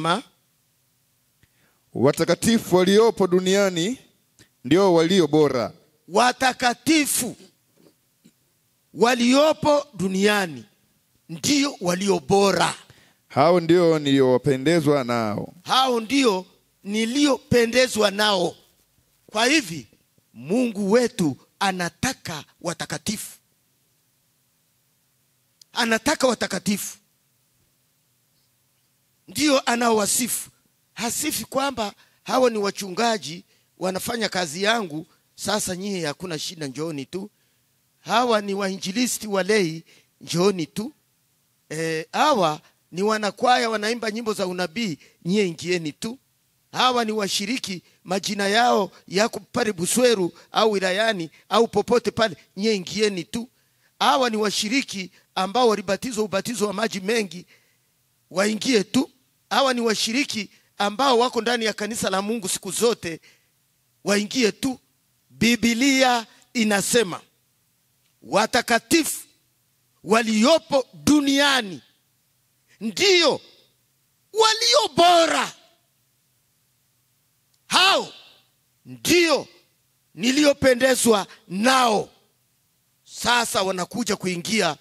inasema, watakatifu waliopo duniani ndio walio bora. Watakatifu waliopo duniani ndio walio bora. Hao ndio niliowapendezwa nao. Hao ndio niliopendezwa nao. Kwa hivi Mungu wetu anataka watakatifu. Anataka watakatifu. Ndio anaowasifu. Hasifi kwamba hawa ni wachungaji wanafanya kazi yangu, sasa nyie hakuna shida, njooni tu. Hawa ni wainjilisti walei, njooni tu. Hawa ni wanakwaya wanaimba nyimbo za unabii, nyie ingieni tu. Hawa ni washiriki, majina yao yako pale Busweru au wilayani au popote pale, nyie ingieni tu. Hawa ni washiriki ambao walibatizwa ubatizo wa maji mengi, waingie tu. Hawa ni washiriki ambao wako ndani ya kanisa la Mungu siku zote, waingie tu. Biblia inasema watakatifu waliopo duniani ndio walio bora. Hao ndio niliopendezwa nao. Sasa wanakuja kuingia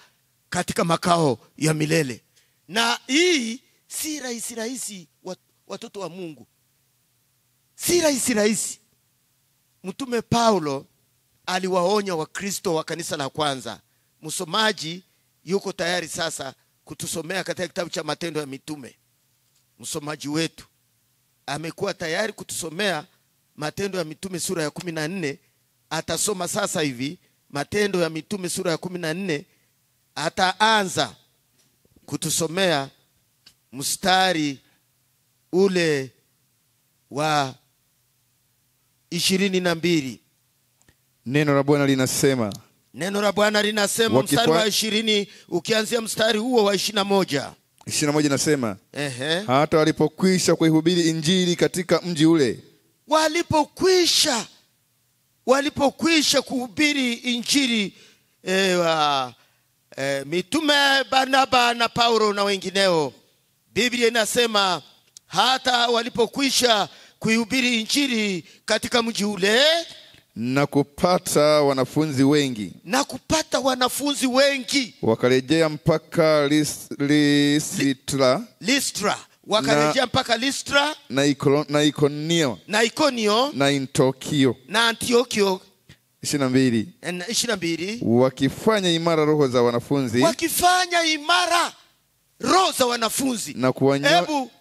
katika makao ya milele. Na hii si rahisi watoto wa Mungu. Si rahisi. Mtume Paulo aliwaonya Wakristo wa kanisa la kwanza. Msomaji yuko tayari sasa kutusomea katika kitabu cha Matendo ya Mitume. Msomaji wetu amekuwa tayari kutusomea Matendo ya Mitume sura ya 14. Atasoma sasa hivi Matendo ya Mitume sura ya 14. Ataanza kutusomea mstari ule wa 22. Neno la Bwana linasema. Neno la Bwana linasema mstari wa 20 ukianzia mstari huo wa 21. 21 nasema, hata walipokwisha kuihubiri injili katika mji ule. Walipokwisha kuhubiri injili mitume Barnaba na Paulo na wengineo. Biblia inasema hata walipokwisha kuihubiri injili katika mji ule na kupata wanafunzi wengi, wakarejea mpaka Listra, wakarejea mpaka Listra na Ikonio na Antiochio. 22 wakifanya imara roho za wanafunzi na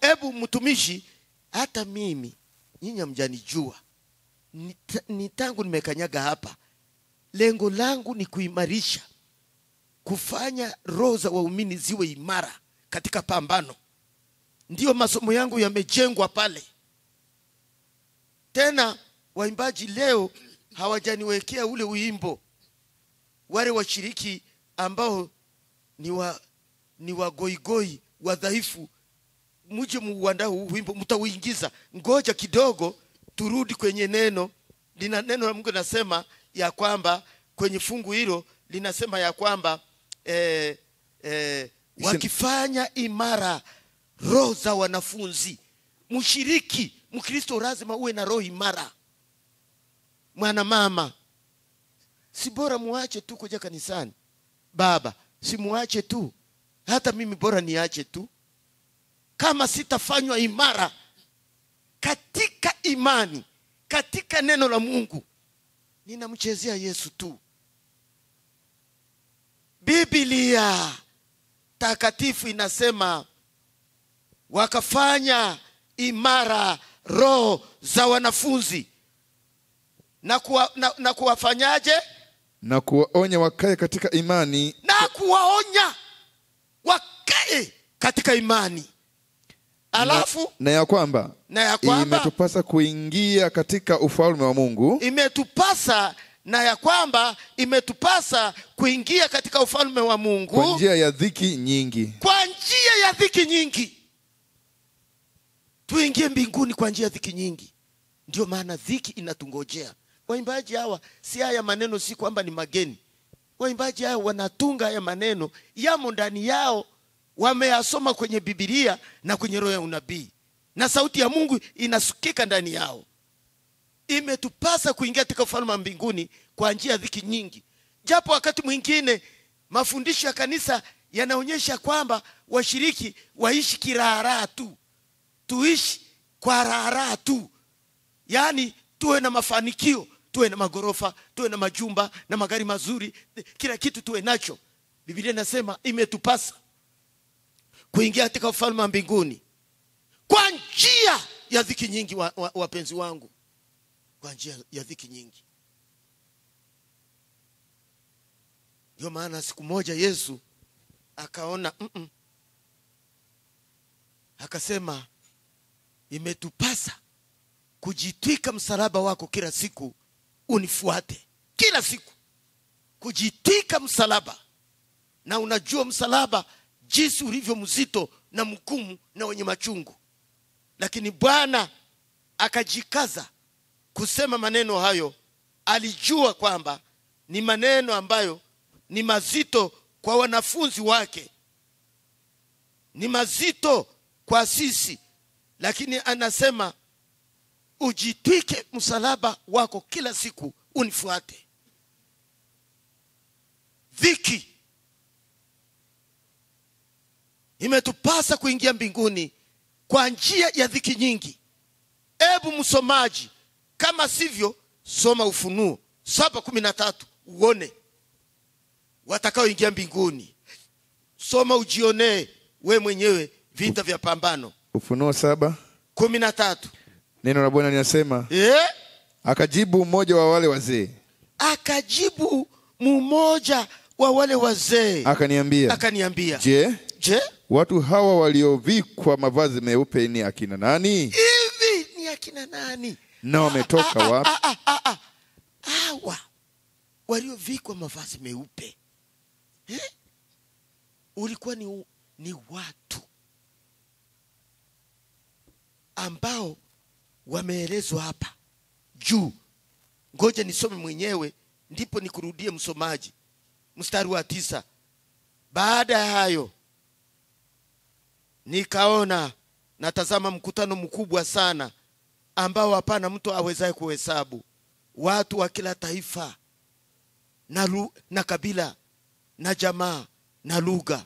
Ebu mtumishi, hata mimi nyinyi hamjanijua. Ni tangu nimekanyaga hapa, lengo langu ni kuimarisha, kufanya roho za waumini ziwe imara katika pambano. Ndio masomo yangu yamejengwa pale. Tena waimbaji leo hawajaniwekea ule wimbo. Wale washiriki ambao ni wagoigoi, wadhaifu, muje muandaa wimbo, mtauingiza. Ngoja kidogo turudi kwenye neno. Neno la Mungu linasema ya kwamba kwenye fungu hilo linasema ya kwamba wakifanya imara roho za wanafunzi. Mshiriki, Mkristo lazima uwe na roho imara. Mwana mama, si bora muache tu kuja kanisani? Baba, si muache tu? Hata mimi bora niache tu kama sitafanywa imara katika imani, katika neno la Mungu. Ninamchezea Yesu tu. Biblia takatifu inasema wakafanya imara roho za wanafunzi na kuwafanyaje? Na kuwaonya wakae katika imani. Na kuwaonya wakae katika imani. Alafu na ya kwamba imetupasa kuingia katika ufalme wa Mungu. Imetupasa kuingia katika ufalme wa Mungu kwa njia ya dhiki nyingi. Tuingie mbinguni kwa njia ya dhiki nyingi. Ndio maana dhiki inatungojea. Waimbaji hawa si haya maneno si kwamba ni mageni. Waimbaji hawa wanatunga haya maneno, yamo ndani yao, wameyasoma kwenye Biblia na kwenye roho ya unabii. na sauti ya Mungu inasikika ndani yao. Imetupasa kuingia katika ufalme wa mbinguni kwa njia ya dhiki nyingi. Japo wakati mwingine mafundisho ya kanisa yanaonyesha kwamba washiriki waishi kirahara tu. Tuishi kwa rahara tu. Yaani tuwe na mafanikio, tuwe na magorofa, tuwe na majumba na magari mazuri, kila kitu tuwe nacho. Biblia inasema imetupasa kuingia katika ufalme wa mbinguni kwa njia ya dhiki nyingi, wapenzi wangu. Kwa njia ya dhiki nyingi. Ndio maana siku moja Yesu akaona akasema imetupasa kujitwika msalaba wako kila siku unifuate. Kila siku kujitwika msalaba. Na unajua msalaba jinsi ulivyo mzito na mgumu na wenye machungu. Lakini Bwana akajikaza kusema maneno hayo. Alijua kwamba ni maneno ambayo ni mazito kwa wanafunzi wake, ni mazito kwa sisi, lakini anasema ujitwike msalaba wako kila siku unifuate. Dhiki imetupasa kuingia mbinguni kwa njia ya dhiki nyingi. Ebu msomaji, kama sivyo soma Ufunuo 7:13 uone watakao ingia mbinguni. Soma ujionee we mwenyewe vita vya pambano. Ufunuo 7:13. Neno la Bwana linasema, akajibu mmoja wa wale wazee. Akajibu mmoja wa wale wazee akaniambia, Je, watu hawa waliovikwa mavazi meupe ni akina nani? Hivi ni akina nani? Na wametoka wapi? Hawa waliovikwa mavazi meupe ulikuwa ni watu ambao wameelezwa hapa juu. Ngoja nisome mwenyewe ndipo nikurudie msomaji. Mstari wa 9. Baada ya hayo nikaona natazama mkutano mkubwa sana ambao hapana mtu awezaye kuhesabu, watu wa kila taifa na kabila na jamaa na lugha,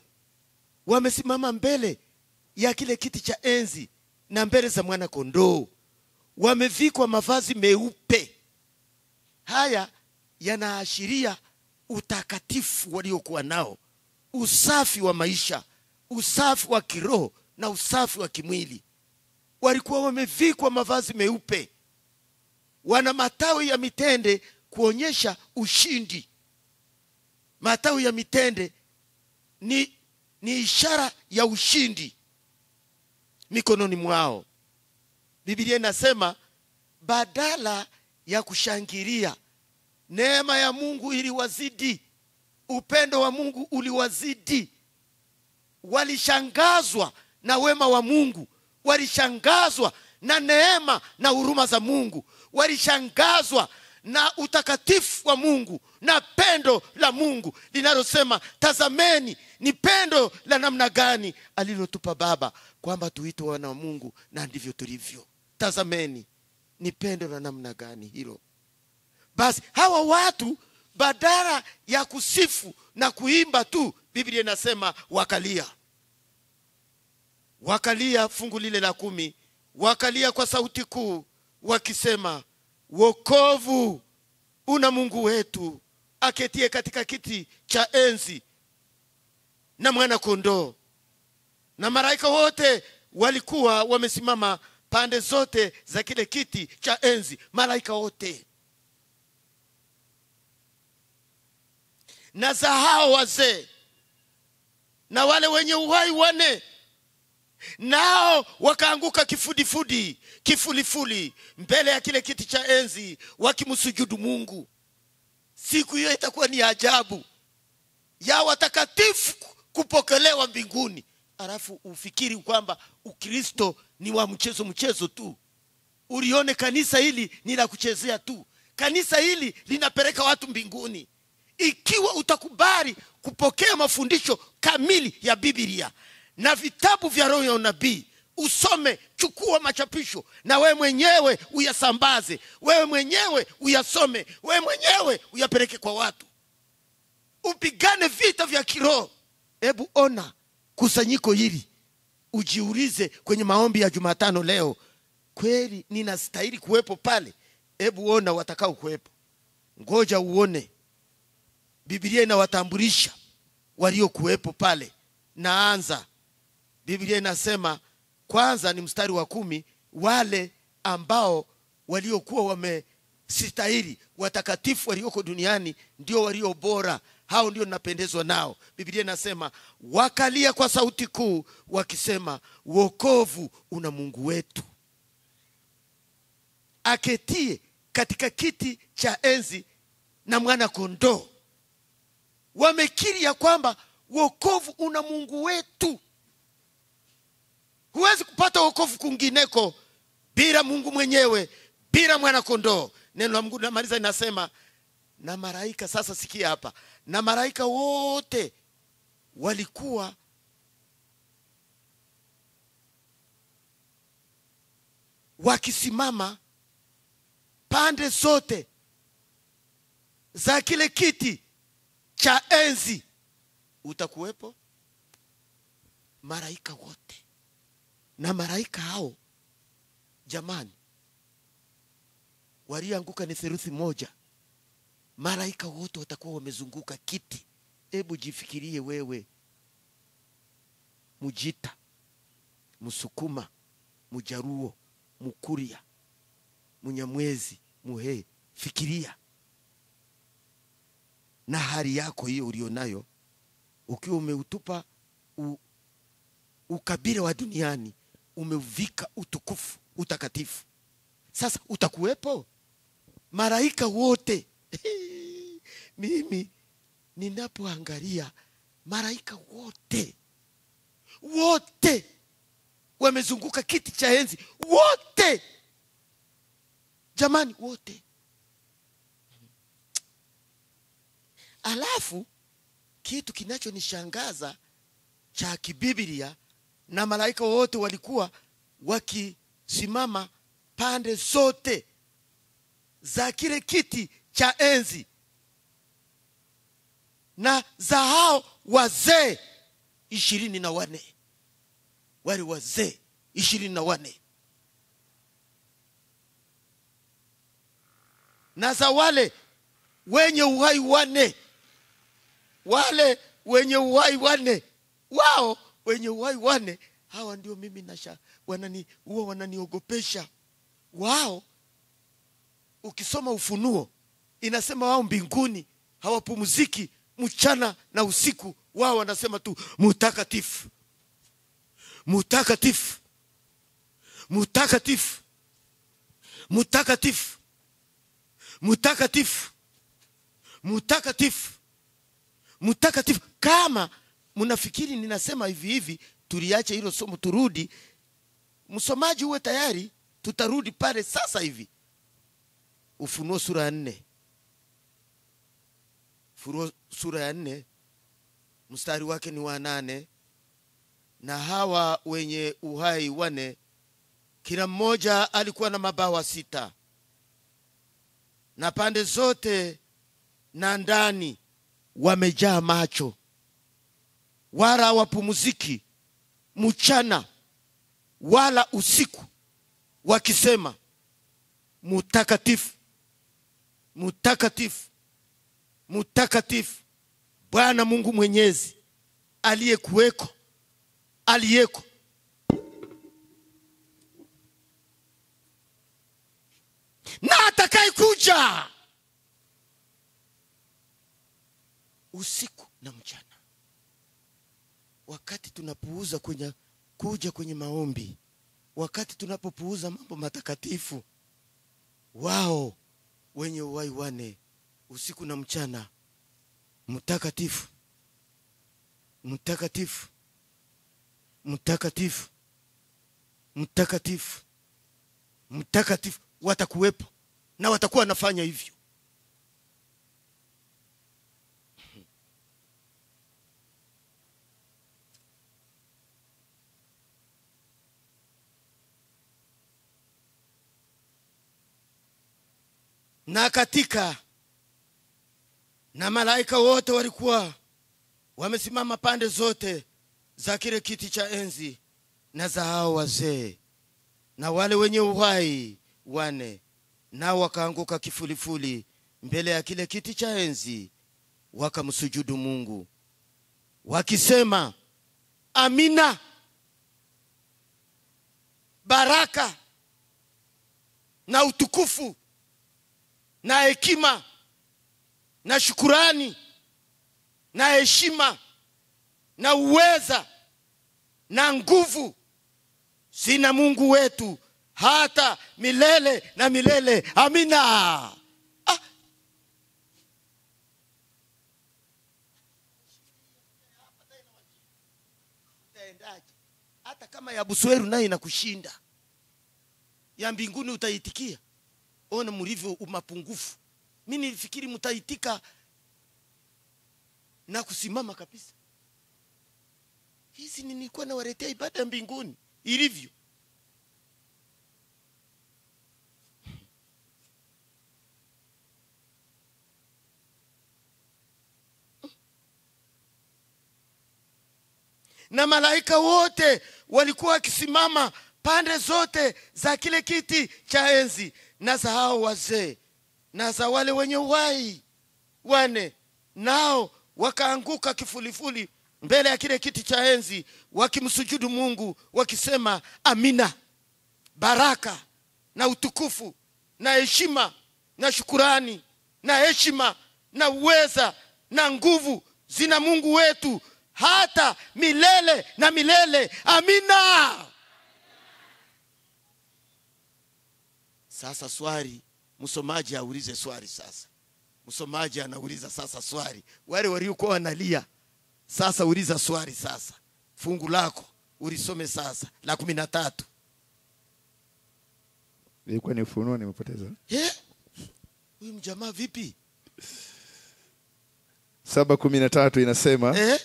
wamesimama mbele ya kile kiti cha enzi na mbele za mwana kondoo. Wamevikwa mavazi meupe. Haya yanaashiria utakatifu waliokuwa nao, usafi wa maisha, usafi wa kiroho na usafi wa kimwili. Walikuwa wamevikwa mavazi meupe. Wana matawi ya mitende kuonyesha ushindi. Matawi ya mitende ni ishara ya ushindi mikononi mwao. Biblia inasema badala ya kushangilia, neema ya Mungu iliwazidi, upendo wa Mungu uliwazidi. Walishangazwa na wema wa Mungu, walishangazwa na neema na huruma za Mungu, walishangazwa na utakatifu wa Mungu na pendo la Mungu linalosema, tazameni ni pendo la namna gani alilotupa Baba kwamba tuitwe wana wa Mungu, na ndivyo tulivyo. Tazameni ni pendo la namna gani hilo. Basi hawa watu badala ya kusifu na kuimba tu, Biblia inasema wakalia fungu lile la 10, wakalia kwa sauti kuu wakisema, wokovu una Mungu wetu aketie katika kiti cha enzi na mwana kondoo. Na malaika wote walikuwa wamesimama pande zote za kile kiti cha enzi, malaika wote. Na za hao wazee na wale wenye uhai 4, nao wakaanguka kifulifuli mbele ya kile kiti cha enzi wakimsujudu Mungu. Siku hiyo itakuwa ni ajabu ya watakatifu kupokelewa mbinguni. Alafu ufikiri kwamba Ukristo ni wa mchezo tu. Ulione kanisa hili ni la kuchezea tu. Kanisa hili linapeleka watu mbinguni. Ikiwa utakubali kupokea mafundisho kamili ya Biblia na vitabu vya roho ya unabii, usome, chukua machapisho na wewe mwenyewe uyasambaze, wewe mwenyewe uyasome, wewe mwenyewe uyapeleke kwa watu. Upigane vita vya kiroho. Hebu ona kusanyiko hili, ujiulize kwenye maombi ya Jumatano leo, kweli ninastahili kuwepo pale? Hebu ona watakao kuwepo. Ngoja uone. Biblia inawatambulisha walio kuwepo pale. Naanza. Biblia inasema kwanza ni mstari wa 10, wale ambao waliokuwa wamestahili, watakatifu walioko duniani ndio walio bora, hao ndio ninapendezwa nao. Biblia inasema wakalia kwa sauti kuu wakisema, wokovu una Mungu wetu aketie katika kiti cha enzi na mwana kondoo. Wamekiri ya kwamba wokovu una Mungu wetu. Huwezi kupata wokovu kwingineko bila Mungu mwenyewe, bila mwana kondoo. Neno la Mungu namaliza inasema, na malaika, sasa sikia hapa, na malaika wote walikuwa wakisimama pande zote za kile kiti cha enzi. Utakuwepo malaika wote. Na malaika hao, jamani, walianguka ni theluthi moja. Malaika wote watakuwa wamezunguka kiti. Hebu jifikirie wewe, Mujita, Musukuma, Mujaruo, Mukuria, Munyamwezi, Muhe. Fikiria na hali yako hiyo ulionayo, ukiwa umeutupa ukabila wa duniani, umeuvika utukufu, utakatifu. Sasa utakuwepo malaika wote. Mimi ninapoangalia malaika wote wamezunguka kiti cha enzi, wote jamani, wote. Alafu kitu kinachonishangaza cha kibiblia, na malaika wote walikuwa wakisimama pande zote za kile kiti cha enzi na za hao wazee 24. Wale wazee 24 na za wale wenye uhai 4. Wale wenye uhai 4, wao wenye uhai 4, hawa ndio mimi wananiogopesha. Wao ukisoma Ufunuo inasema wao mbinguni hawapumziki mchana na usiku. Wao wanasema tu mutakatifu, mutakatifu, mutakatifu, mutakatifu, mutakatifu, mutakatifu, mutakatifu. Kama mnafikiri ninasema hivi, tuliache hilo somo turudi. Msomaji uwe tayari, tutarudi pale sasa hivi. Ufunuo sura ya 4. Ufunuo sura ya 4 mstari wake ni wa 8. Na hawa wenye uhai 4, kila mmoja alikuwa na mabawa 6, na pande zote na ndani wamejaa macho, wala hawapumziki mchana wala usiku, wakisema, mutakatifu, mutakatifu, mutakatifu, Bwana Mungu Mwenyezi, aliyekuweko, aliyeko na atakaye kuja. Usiku na mchana. Wakati tunapuuza kuja kwenye maombi, wakati tunapopuuza mambo matakatifu, wao wenye uhai 4 usiku na mchana, mtakatifu, mtakatifu, mtakatifu, mtakatifu, mtakatifu, watakuwepo na watakuwa wanafanya hivyo. na malaika wote walikuwa wamesimama pande zote za kile kiti cha enzi na za hao wazee na wale wenye uhai 4, nao wakaanguka kifulifuli mbele ya kile kiti cha enzi, wakamsujudu Mungu wakisema, Amina. Baraka na utukufu na hekima na shukurani na heshima na uweza na nguvu zina Mungu wetu hata milele na milele. Amina. Hata kama ya Busweru nayo inakushinda, ya mbinguni utaitikia. Ona mlivyo mapungufu. Mimi nilifikiri mtaitika na kusimama kabisa. Hizi nilikuwa nawaletea ibada ya mbinguni ilivyo. Na malaika wote walikuwa wakisimama pande zote za kile kiti cha enzi na za hao wazee na za wale wenye uhai 4, nao wakaanguka kifulifuli mbele ya kile kiti cha enzi wakimsujudu Mungu wakisema, Amina. Baraka na utukufu na heshima na shukurani na heshima na uweza na nguvu zina Mungu wetu hata milele na milele. Amina. Sasa swali, msomaji aulize swali sasa. Msomaji anauliza sasa swali. Wale waliokuwa wanalia, sasa uliza swali sasa. Fungu lako ulisome sasa la 13. Ilikuwa ni Ufunuo, nimepoteza. Huyu mjamaa vipi? 7:13 inasema,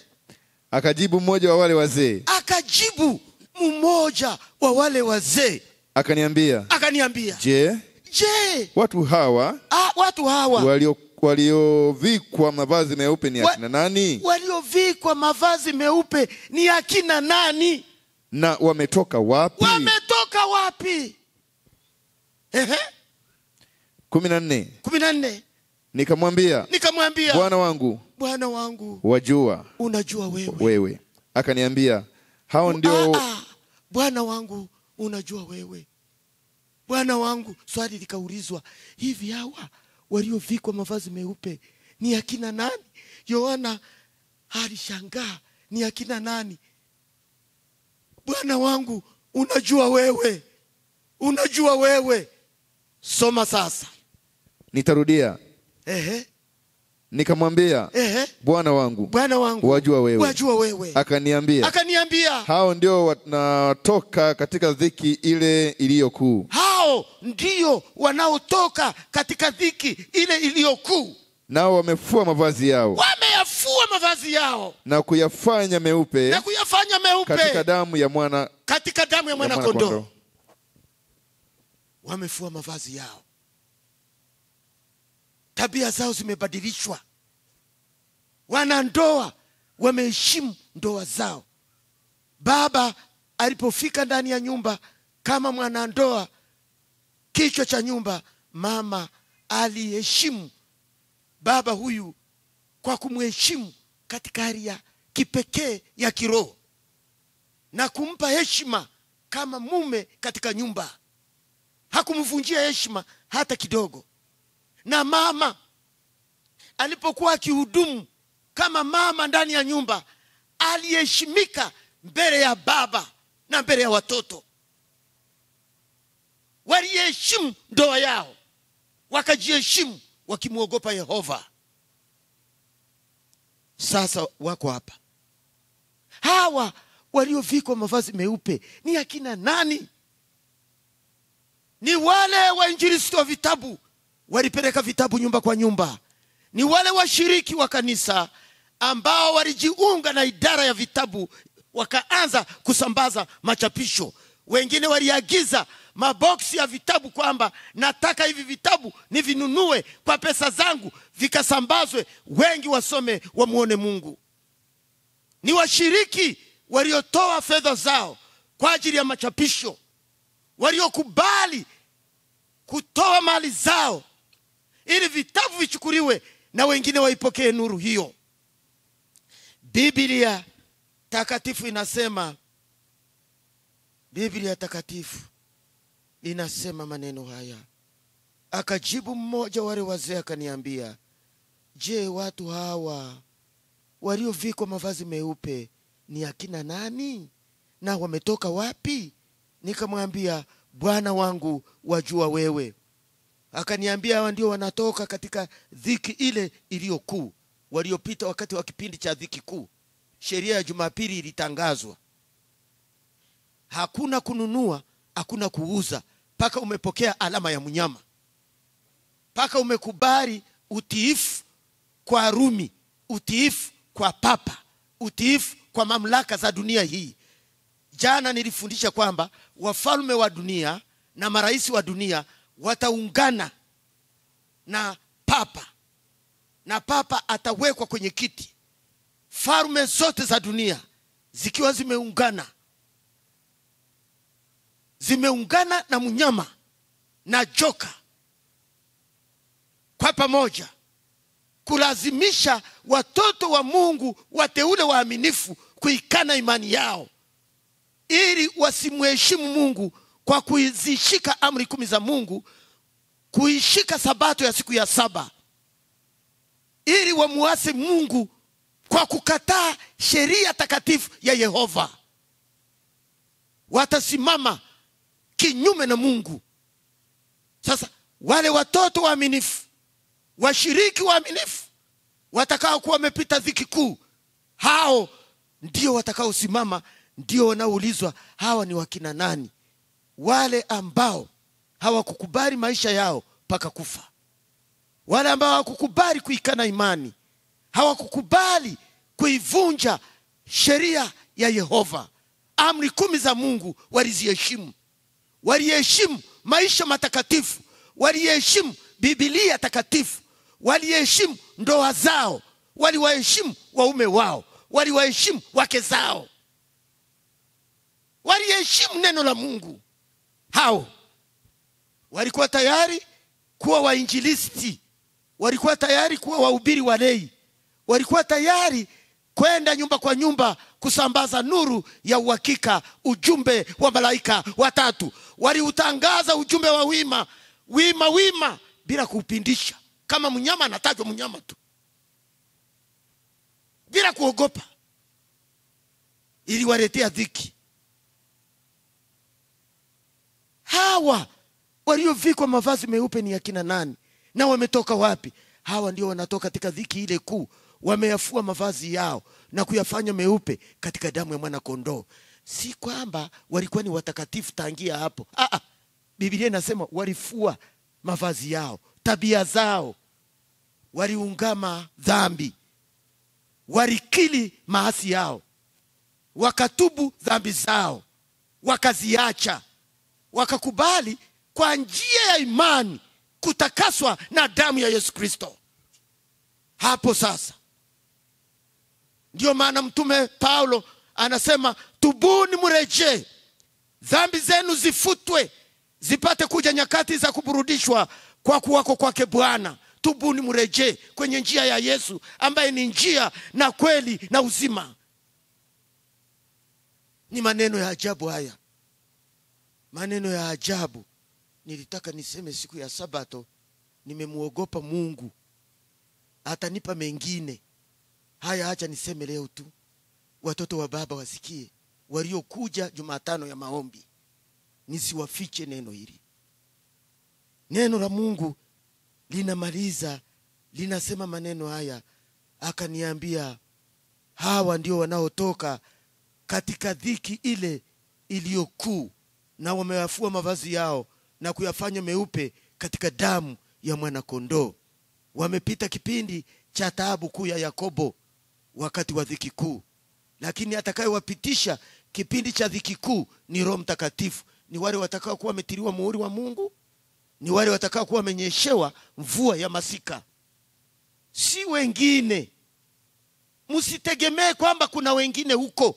akajibu mmoja wa wale wazee. Akajibu mmoja wa wale wazee. Akaniambia. Je, watu hawa waliovikwa mavazi meupe ni akina nani? Waliovikwa mavazi meupe ni akina nani? Na wametoka wapi? 14. Nikamwambia, Bwana wangu, wajua. Unajua wewe. Akaniambia, hao ndio. Bwana wangu, unajua wewe. Bwana wangu. Swali likaulizwa, hivi hawa waliovikwa mavazi meupe ni akina nani? Yohana alishangaa, ni akina nani? Bwana wangu, unajua wewe. Soma sasa. Nitarudia. Nikamwambia, Bwana wangu, wajua wewe. Akaniambia, hao ndio wanatoka katika dhiki ile iliyokuu. Hao ndio wanaotoka katika dhiki ile iliyokuu. Nao wamefua mavazi yao. Na kuyafanya meupe. Katika damu ya mwana kondoo. Wamefua mavazi yao. Tabia zao zimebadilishwa. Wanandoa wameheshimu ndoa zao. Baba alipofika ndani ya nyumba kama mwanandoa, kichwa cha nyumba, mama aliheshimu baba huyu kwa kumheshimu katika hali ya kipekee ya kiroho na kumpa heshima kama mume katika nyumba. Hakumvunjia heshima hata kidogo. Na mama alipokuwa akihudumu kama mama ndani ya nyumba, aliheshimika mbele ya baba na mbele ya watoto. Waliheshimu ndoa yao, wakajiheshimu wakimwogopa Yehova. Sasa wako hapa. Hawa waliovikwa mavazi meupe ni akina nani? Ni wale wainjilisti wa vitabu, walipeleka vitabu nyumba kwa nyumba. Ni wale washiriki wa kanisa ambao walijiunga na idara ya vitabu, wakaanza kusambaza machapisho. Wengine waliagiza maboksi ya vitabu kwamba nataka hivi vitabu nivinunue kwa pesa zangu, vikasambazwe, wengi wasome, wamuone Mungu. Ni washiriki waliotoa fedha zao kwa ajili ya machapisho, waliokubali kutoa mali zao ili vitabu vichukuliwe na wengine waipokee nuru hiyo. Biblia takatifu inasema, Biblia takatifu inasema maneno haya: akajibu mmoja wale wazee akaniambia, je, watu hawa waliovikwa mavazi meupe ni akina nani na wametoka wapi? Nikamwambia, Bwana wangu, wajua wewe. Akaniambia, hawa ndio wanatoka katika dhiki ile iliyokuu, waliopita wakati wa kipindi cha dhiki kuu. Sheria ya Jumapili ilitangazwa, hakuna kununua, hakuna kuuza, paka umepokea alama ya mnyama, paka umekubali utiifu kwa Rumi, utiifu kwa Papa, utiifu kwa mamlaka za dunia hii. Jana nilifundisha kwamba wafalme wa dunia na marais wa dunia wataungana na Papa, na Papa atawekwa kwenye kiti. Falme zote za dunia zikiwa zimeungana na mnyama na joka kwa pamoja, kulazimisha watoto wa Mungu wateule waaminifu kuikana imani yao, ili wasimheshimu Mungu kwa kuzishika amri 10 za Mungu, kuishika sabato ya siku ya 7, ili wamuasi Mungu kwa kukataa sheria takatifu ya Yehova. Watasimama kinyume na Mungu. Sasa wale watoto waaminifu, washiriki waaminifu, watakao kuwa wamepita dhiki kuu, hao ndio watakao simama, ndio wanaoulizwa, hawa ni wakina nani? Wale ambao hawakukubali maisha yao mpaka kufa, wale ambao hawakukubali kuikana imani, hawakukubali kuivunja sheria ya Yehova. Amri 10 za Mungu waliziheshimu, waliheshimu maisha matakatifu, waliheshimu Biblia takatifu, waliheshimu ndoa zao, waliwaheshimu waume wao, waliwaheshimu wake zao, waliheshimu neno la Mungu. Hao walikuwa tayari kuwa wainjilisti, walikuwa tayari kuwa wahubiri walei, walikuwa tayari kwenda nyumba kwa nyumba kusambaza nuru ya uhakika, ujumbe wa malaika watatu. Waliutangaza ujumbe wa wima bila kuupindisha. Kama mnyama anatajwa mnyama tu, bila kuogopa, ili waletea dhiki. Hawa waliovikwa mavazi meupe ni akina nani na wametoka wapi? Hawa ndio wanatoka katika dhiki ile kuu. Wameyafua mavazi yao na kuyafanya meupe katika damu ya mwana kondoo. Si kwamba walikuwa ni watakatifu tangia hapo. Biblia inasema walifua mavazi yao, tabia zao, waliungama dhambi, walikiri maasi yao, wakatubu dhambi zao, wakaziacha, wakakubali kwa njia ya imani kutakaswa na damu ya Yesu Kristo. Hapo sasa ndio maana mtume Paulo anasema, tubuni murejee, dhambi zenu zifutwe, zipate kuja nyakati za kuburudishwa kwa kuwako kwake Bwana. Tubuni murejee kwenye njia ya Yesu, ambaye ni njia na kweli na uzima. Ni maneno ya ajabu haya, maneno ya ajabu. Nilitaka niseme siku ya Sabato, nimemuogopa Mungu, atanipa mengine. Haya, acha niseme leo tu, watoto wa baba wasikie, waliokuja Jumatano ya maombi, nisiwafiche neno hili. Neno la Mungu linamaliza, linasema maneno haya, akaniambia, hawa ndio wanaotoka katika dhiki ile iliyokuu, na wameyafua mavazi yao na kuyafanya meupe katika damu ya mwana kondoo. Wamepita kipindi cha taabu kuu ya Yakobo wakati wa dhiki kuu, lakini atakayewapitisha kipindi cha dhiki kuu ni Roho Mtakatifu, ni wale watakao kuwa wametiliwa muhuri wa Mungu, ni wale watakao kuwa wamenyeshewa mvua ya masika, si wengine. Msitegemee kwamba kuna wengine huko.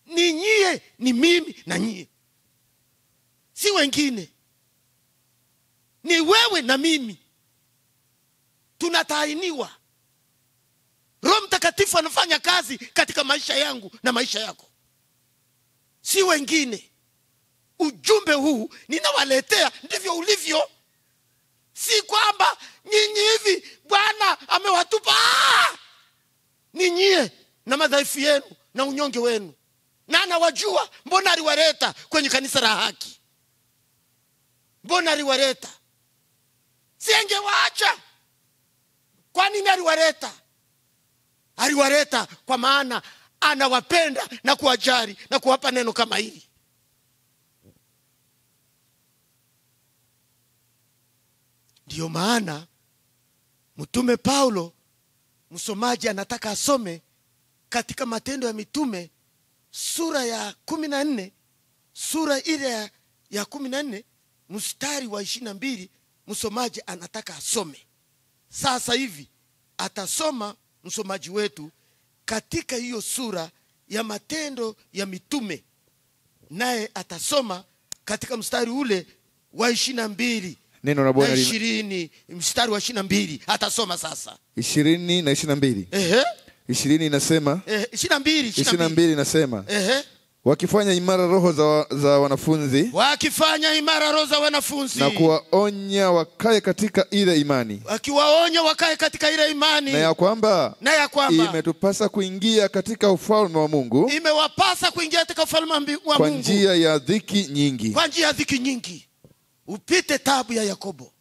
Ni nyie, ni mimi na nyie, si wengine. Ni wewe na mimi tunatainiwa. Roho Mtakatifu anafanya kazi katika maisha yangu na maisha yako, si wengine. Ujumbe huu ninawaletea ndivyo ulivyo, si kwamba nyinyi hivi Bwana amewatupa. Ni nyie na madhaifu yenu na unyonge wenu, na anawajua. Mbona aliwaleta kwenye kanisa la haki? Mbona aliwaleta? Si angewaacha? Kwa nini aliwaleta? Aliwaleta kwa maana anawapenda na kuwajali na kuwapa neno kama hili. Ndio maana Mtume Paulo, msomaji anataka asome katika Matendo ya Mitume sura ya 14, sura ile ya 14 mstari wa 22. Msomaji anataka asome sasa hivi. Atasoma msomaji wetu katika hiyo sura ya Matendo ya Mitume, naye atasoma katika mstari ule wa 22. Neno la Bwana 20, mstari wa 22 atasoma sasa. 20 na 22. 20 inasema 22 inasema wakifanya imara roho za wanafunzi, wakifanya imara roho za wanafunzi, na kuwaonya wakae katika ile imani, wakiwaonya wakae katika ile imani, na ya kwamba imetupasa kuingia katika ufalme wa Mungu, imewapasa kuingia katika ufalme wa Mungu kwa njia ya dhiki nyingi. Kwa njia ya dhiki nyingi upite tabu ya Yakobo.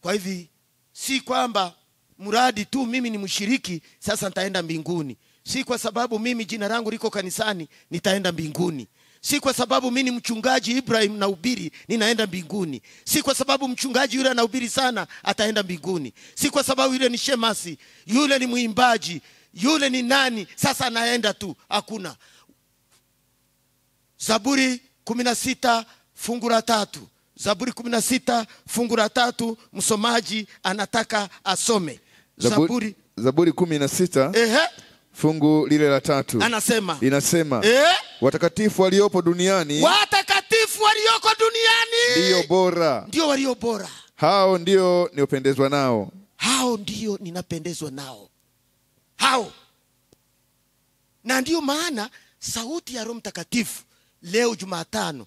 Kwa hivi si kwamba muradi tu mimi ni mshiriki sasa nitaenda mbinguni. Si kwa sababu mimi jina langu liko kanisani nitaenda mbinguni. Si kwa sababu mimi ni mchungaji Ibrahim na ubiri ninaenda mbinguni. Si kwa sababu mchungaji yule anahubiri sana ataenda mbinguni. Si kwa sababu yule ni shemasi, yule ni muimbaji, yule ni nani sasa anaenda tu. Hakuna. Zaburi 16 fungu la 3. Zaburi 16 fungu la 3, msomaji anataka asome. Zaburi 16 fungu lile la 3. Anasema, inasema watakatifu waliopo duniani, watakatifu walioko duniani ndio bora, ndio walio bora. Hao ndio niopendezwa nao, hao ndio ninapendezwa nao, hao. Na ndio maana sauti ya Roho Mtakatifu leo Jumatano,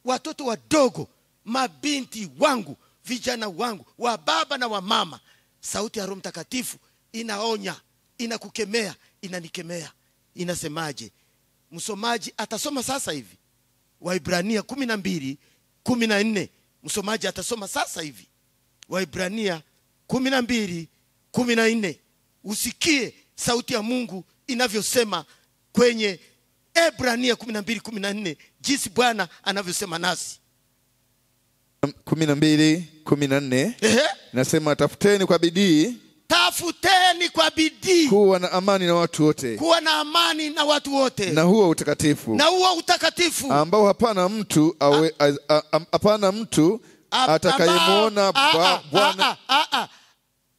watoto wadogo, mabinti wangu, vijana wangu, wa baba na wa mama, sauti ya Roho Mtakatifu inaonya, inakukemea, inanikemea. Inasemaje? Msomaji atasoma sasa hivi Waibrania 12:14. Msomaji atasoma sasa hivi Waibrania 12:14. Usikie sauti ya Mungu inavyosema kwenye Ebrania 12:14, jinsi Bwana anavyosema nasi. 12:14 nasema tafuteni kwa bidii, tafuteni kwa bidii kuwa na amani na watu wote, kuwa na amani na watu wote, na huo utakatifu, na huo utakatifu ambao hapana mtu atakayemuona Bwana.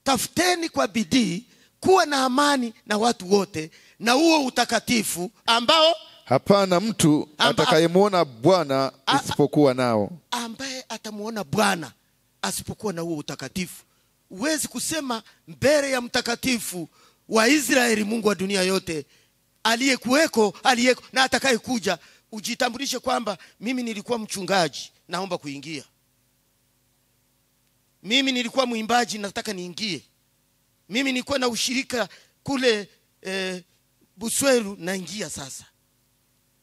Tafuteni kwa bidii kuwa na amani na watu wote, na huo utakatifu ambao hapana mtu atakayemuona Bwana isipokuwa nao. Ambaye atamuona Bwana asipokuwa na huo utakatifu. Uwezi kusema mbele ya mtakatifu wa Israeli, Mungu wa dunia yote, aliyekuweko, aliyeko na atakayekuja, ujitambulishe kwamba mimi nilikuwa mchungaji, naomba kuingia. Mimi nilikuwa muimbaji, nataka niingie. Mimi nilikuwa na ushirika kule Busweru, naingia sasa.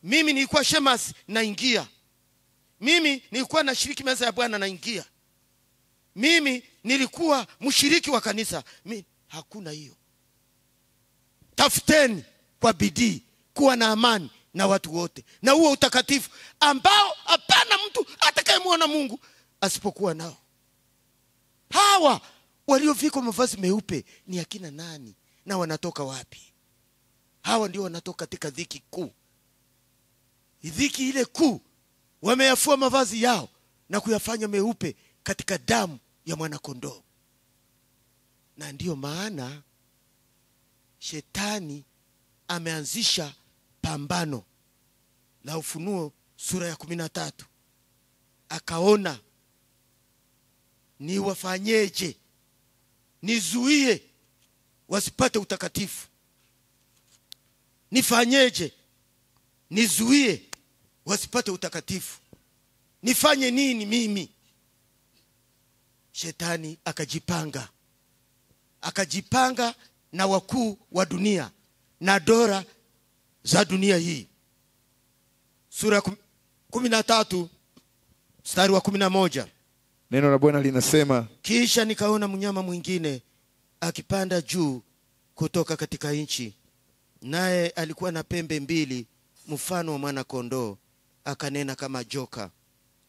Mimi nilikuwa shemasi, naingia. Mimi nilikuwa na shiriki meza ya Bwana, naingia. Mimi nilikuwa mshiriki wa kanisa. Hakuna hiyo. Tafuteni kwa bidii kuwa na amani na watu wote, na huo utakatifu ambao hapana mtu atakayemuona Mungu asipokuwa nao. Hawa waliovikwa mavazi meupe ni akina nani na wanatoka wapi? Hawa ndio wanatoka katika dhiki kuu. Dhiki ile kuu wameyafua mavazi yao na kuyafanya meupe katika damu ya mwana-kondoo. Na ndiyo maana shetani ameanzisha pambano la Ufunuo sura ya 13. Akaona ni wafanyeje nizuie wasipate utakatifu, nifanyeje nizuie wasipate utakatifu, nifanye nini mimi? Shetani akajipanga na wakuu wa dunia na dola za dunia hii. Sura 13 mstari wa 11. Neno la Bwana linasema, kisha nikaona mnyama mwingine akipanda juu kutoka katika nchi, naye alikuwa na pembe mbili mfano wa mwana-kondoo, akanena kama joka.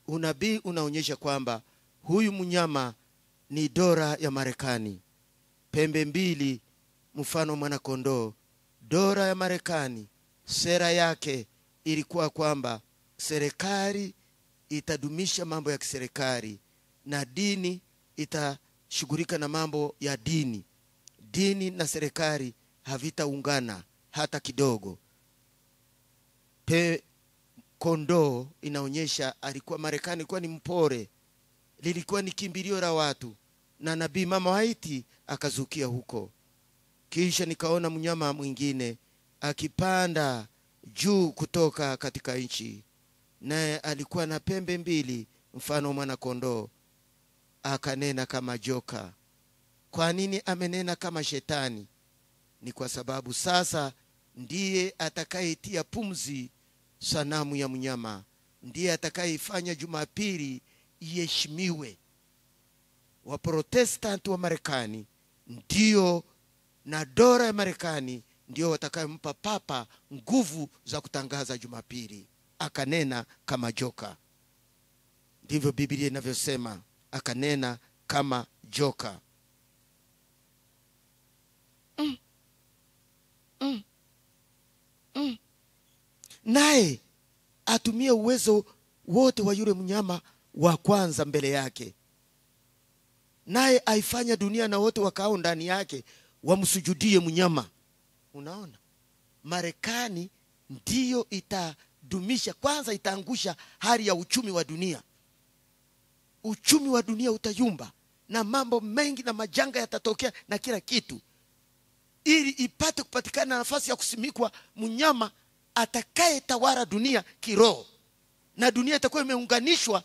Unabii unaonyesha kwamba huyu mnyama ni dola ya Marekani. Pembe mbili mfano wa mwana-kondoo. Dola ya Marekani, sera yake ilikuwa kwamba serikali itadumisha mambo ya kiserikali na dini itashughulika na mambo ya dini. Dini na serikali havitaungana hata kidogo. Kondoo inaonyesha alikuwa Marekani ilikuwa ni mpore, lilikuwa ni kimbilio la watu, na nabii mama Haiti akazukia huko. Kisha nikaona mnyama mwingine akipanda juu kutoka katika nchi, naye alikuwa na pembe mbili mfano mwana-kondoo, akanena kama joka. Kwa nini amenena kama shetani? Ni kwa sababu sasa ndiye atakayetia pumzi sanamu ya mnyama, ndiye atakayeifanya Jumapili iheshimiwe. Waprotestanti wa Marekani ndio na dola ya Marekani ndio watakayempa papa nguvu za kutangaza Jumapili. Akanena kama joka. Ndivyo Biblia inavyosema, akanena kama joka. Naye atumie uwezo wote wa yule mnyama wa kwanza mbele yake, naye aifanya dunia na wote wakao ndani yake wamsujudie mnyama. Unaona, Marekani ndiyo itadumisha, kwanza itaangusha hali ya uchumi wa dunia. Uchumi wa dunia utayumba na mambo mengi na majanga yatatokea na kila kitu, ili ipate kupatikana nafasi ya kusimikwa mnyama atakaye tawala dunia kiroho, na dunia itakuwa imeunganishwa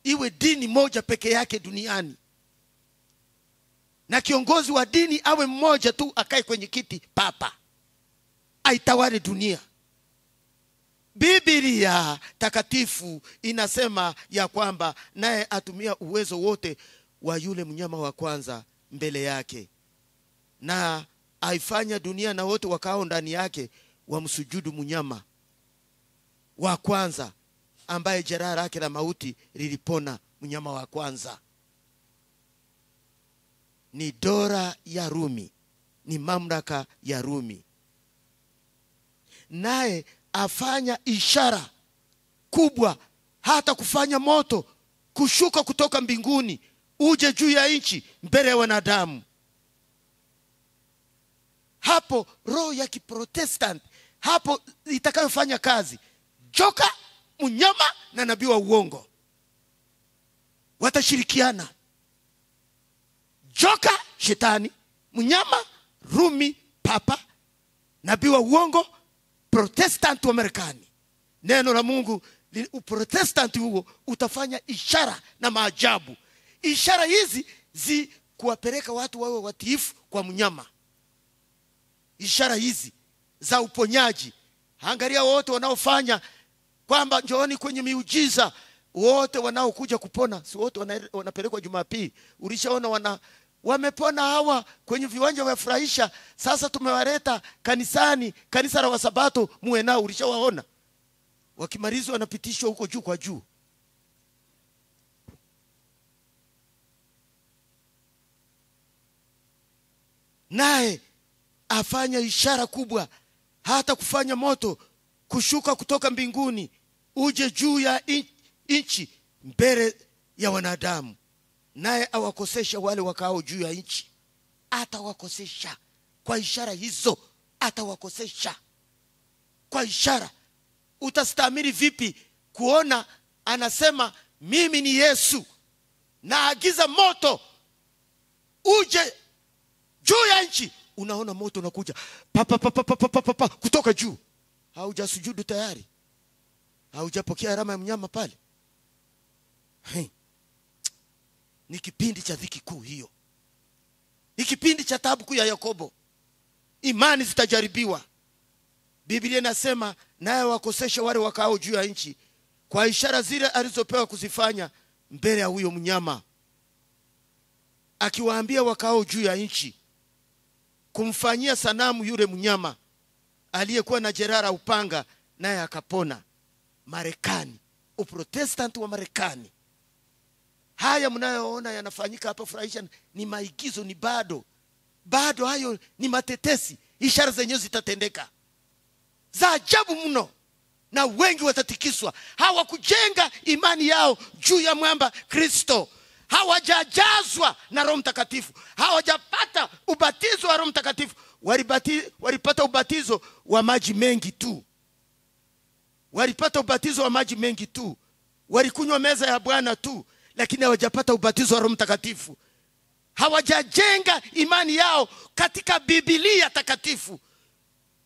iwe dini moja peke yake duniani, na kiongozi wa dini awe mmoja tu, akae kwenye kiti, papa aitawale dunia. Biblia takatifu inasema ya kwamba naye atumia uwezo wote wa yule mnyama wa kwanza mbele yake, na aifanya dunia na wote wakao ndani yake wamsujudu mnyama wa kwanza, ambaye jeraha lake la mauti lilipona. Mnyama wa kwanza ni dola ya Rumi, ni mamlaka ya Rumi. Naye afanya ishara kubwa, hata kufanya moto kushuka kutoka mbinguni uje juu ya nchi mbele ya wanadamu. Hapo roho ya Kiprotestant hapo itakayofanya kazi. Joka, mnyama na nabii wa uongo watashirikiana. Joka shetani, mnyama Rumi papa, nabii wa uongo Protestant wa Marekani. Neno la Mungu, uprotestanti huo utafanya ishara na maajabu. Ishara hizi kuwapeleka watu wawe watiifu kwa mnyama. Ishara hizi za uponyaji, angalia wote wanaofanya kwamba njooni kwenye miujiza, wote wanaokuja kupona, si wote wanapelekwa Jumapili. Ulishaona wamepona hawa kwenye viwanja vya furahisha. Sasa tumewaleta kanisani, kanisa la Wasabato muwe nao. Ulishawaona wakimalizwa wanapitishwa huko juu kwa juu. Naye afanya ishara kubwa, hata kufanya moto kushuka kutoka mbinguni uje juu ya nchi mbele ya wanadamu, naye awakosesha wale wakao juu ya nchi. Atawakosesha kwa ishara hizo, atawakosesha kwa ishara. Utastamili vipi kuona anasema mimi ni Yesu, naagiza moto uje juu ya nchi? Unaona moto unakuja pa pa pa pa pa pa pa pa kutoka juu. Haujasujudu tayari, haujapokea alama ya mnyama pale. Ni kipindi cha dhiki kuu hiyo, ni kipindi cha taabu kuu ya Yakobo. Imani zitajaribiwa. Biblia inasema naye wakosesha wale wakao juu ya nchi kwa ishara zile alizopewa kuzifanya mbele ya huyo mnyama, akiwaambia wakao juu ya nchi kumfanyia sanamu yule mnyama aliyekuwa na jeraha upanga, naye akapona. Marekani, uprotestanti wa Marekani. Haya mnayoona yanafanyika hapa furahisha ni maigizo, ni bado hayo ni matetesi. Ishara zenyewe zitatendeka za ajabu mno, na wengi watatikiswa. Hawakujenga imani yao juu ya mwamba Kristo. Hawajajazwa na Roho Mtakatifu, hawajapata ubatizo wa Roho Mtakatifu. Walipata ubatizo wa maji mengi tu, walipata ubatizo wa maji mengi tu, walikunywa meza ya Bwana tu, lakini hawajapata ubatizo wa Roho Mtakatifu. Hawajajenga imani yao katika Biblia takatifu.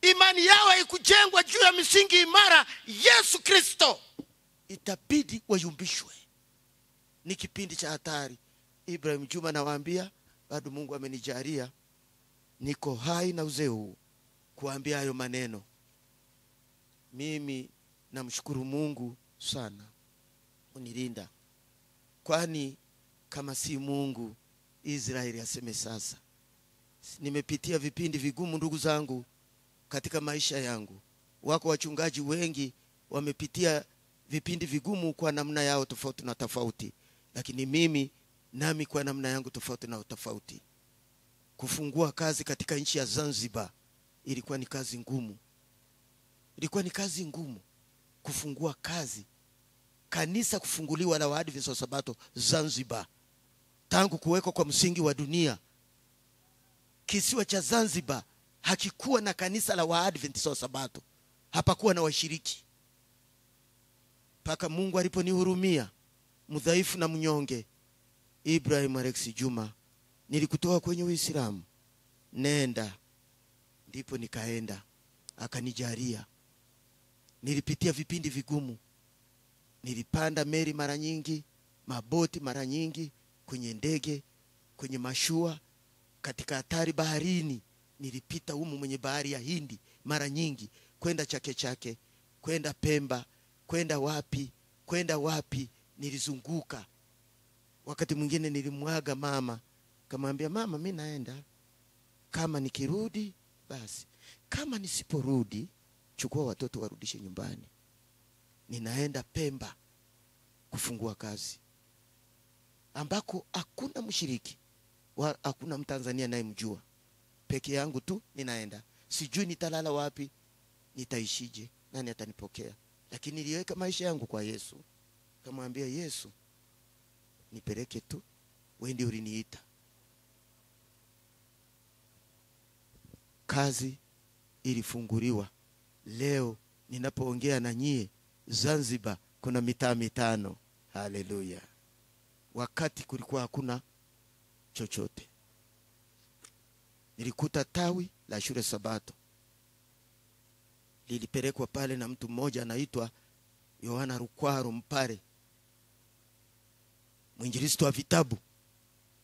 Imani yao haikujengwa juu ya misingi imara, Yesu Kristo. Itabidi wayumbishwe. Ni kipindi cha hatari. Ibrahim Juma nawaambia, bado Mungu amenijalia niko hai na uzee huu kuambia hayo maneno. Mimi namshukuru Mungu sana unilinda, kwani kama si Mungu Israeli aseme sasa. Nimepitia vipindi vigumu ndugu zangu katika maisha yangu. Wako wachungaji wengi wamepitia vipindi vigumu kwa namna yao tofauti na tofauti, lakini mimi nami kwa namna yangu tofauti na tofauti. Kufungua kazi katika nchi ya Zanzibar ilikuwa ni kazi ngumu. Ilikuwa ni kazi ngumu kufungua kazi. Kanisa kufunguliwa la Waadventista wa Sabato Zanzibar, tangu kuwekwa kwa msingi wa dunia, kisiwa cha Zanzibar hakikuwa na kanisa la Waadventista wa Sabato. Hapakuwa na washiriki. Paka Mungu aliponihurumia, mdhaifu na mnyonge, Ibrahim Alex Juma, nilikutoa kwenye Uislamu, nenda. Ndipo nikaenda, akanijalia. Nilipitia vipindi vigumu. Nilipanda meli mara nyingi, maboti mara nyingi, kwenye ndege, kwenye mashua, katika hatari baharini. Nilipita humu mwenye bahari ya Hindi mara nyingi, kwenda Chake Chake, kwenda Pemba, kwenda wapi, nilizunguka. Wakati mwingine nilimwaga mama, kamwambia mama, mimi naenda. Kama nikirudi basi, kama nisiporudi chukua watoto warudishe nyumbani. Ninaenda Pemba kufungua kazi ambako hakuna mshiriki, hakuna Mtanzania anayemjua. Peke yangu tu ninaenda. Sijui nitalala wapi, nitaishije, nani atanipokea. Lakini niliweka maisha yangu kwa Yesu. Kamwambia Yesu, nipeleke tu, wewe ndiye uliniita. Kazi ilifunguliwa. Leo ninapoongea na nyie, Zanzibar kuna mitaa 5. Haleluya. Wakati kulikuwa hakuna chochote. Nilikuta tawi la shule Sabato lilipelekwa pale na mtu mmoja anaitwa Yohana Rukwaro Mpare, mwinjilisti wa vitabu.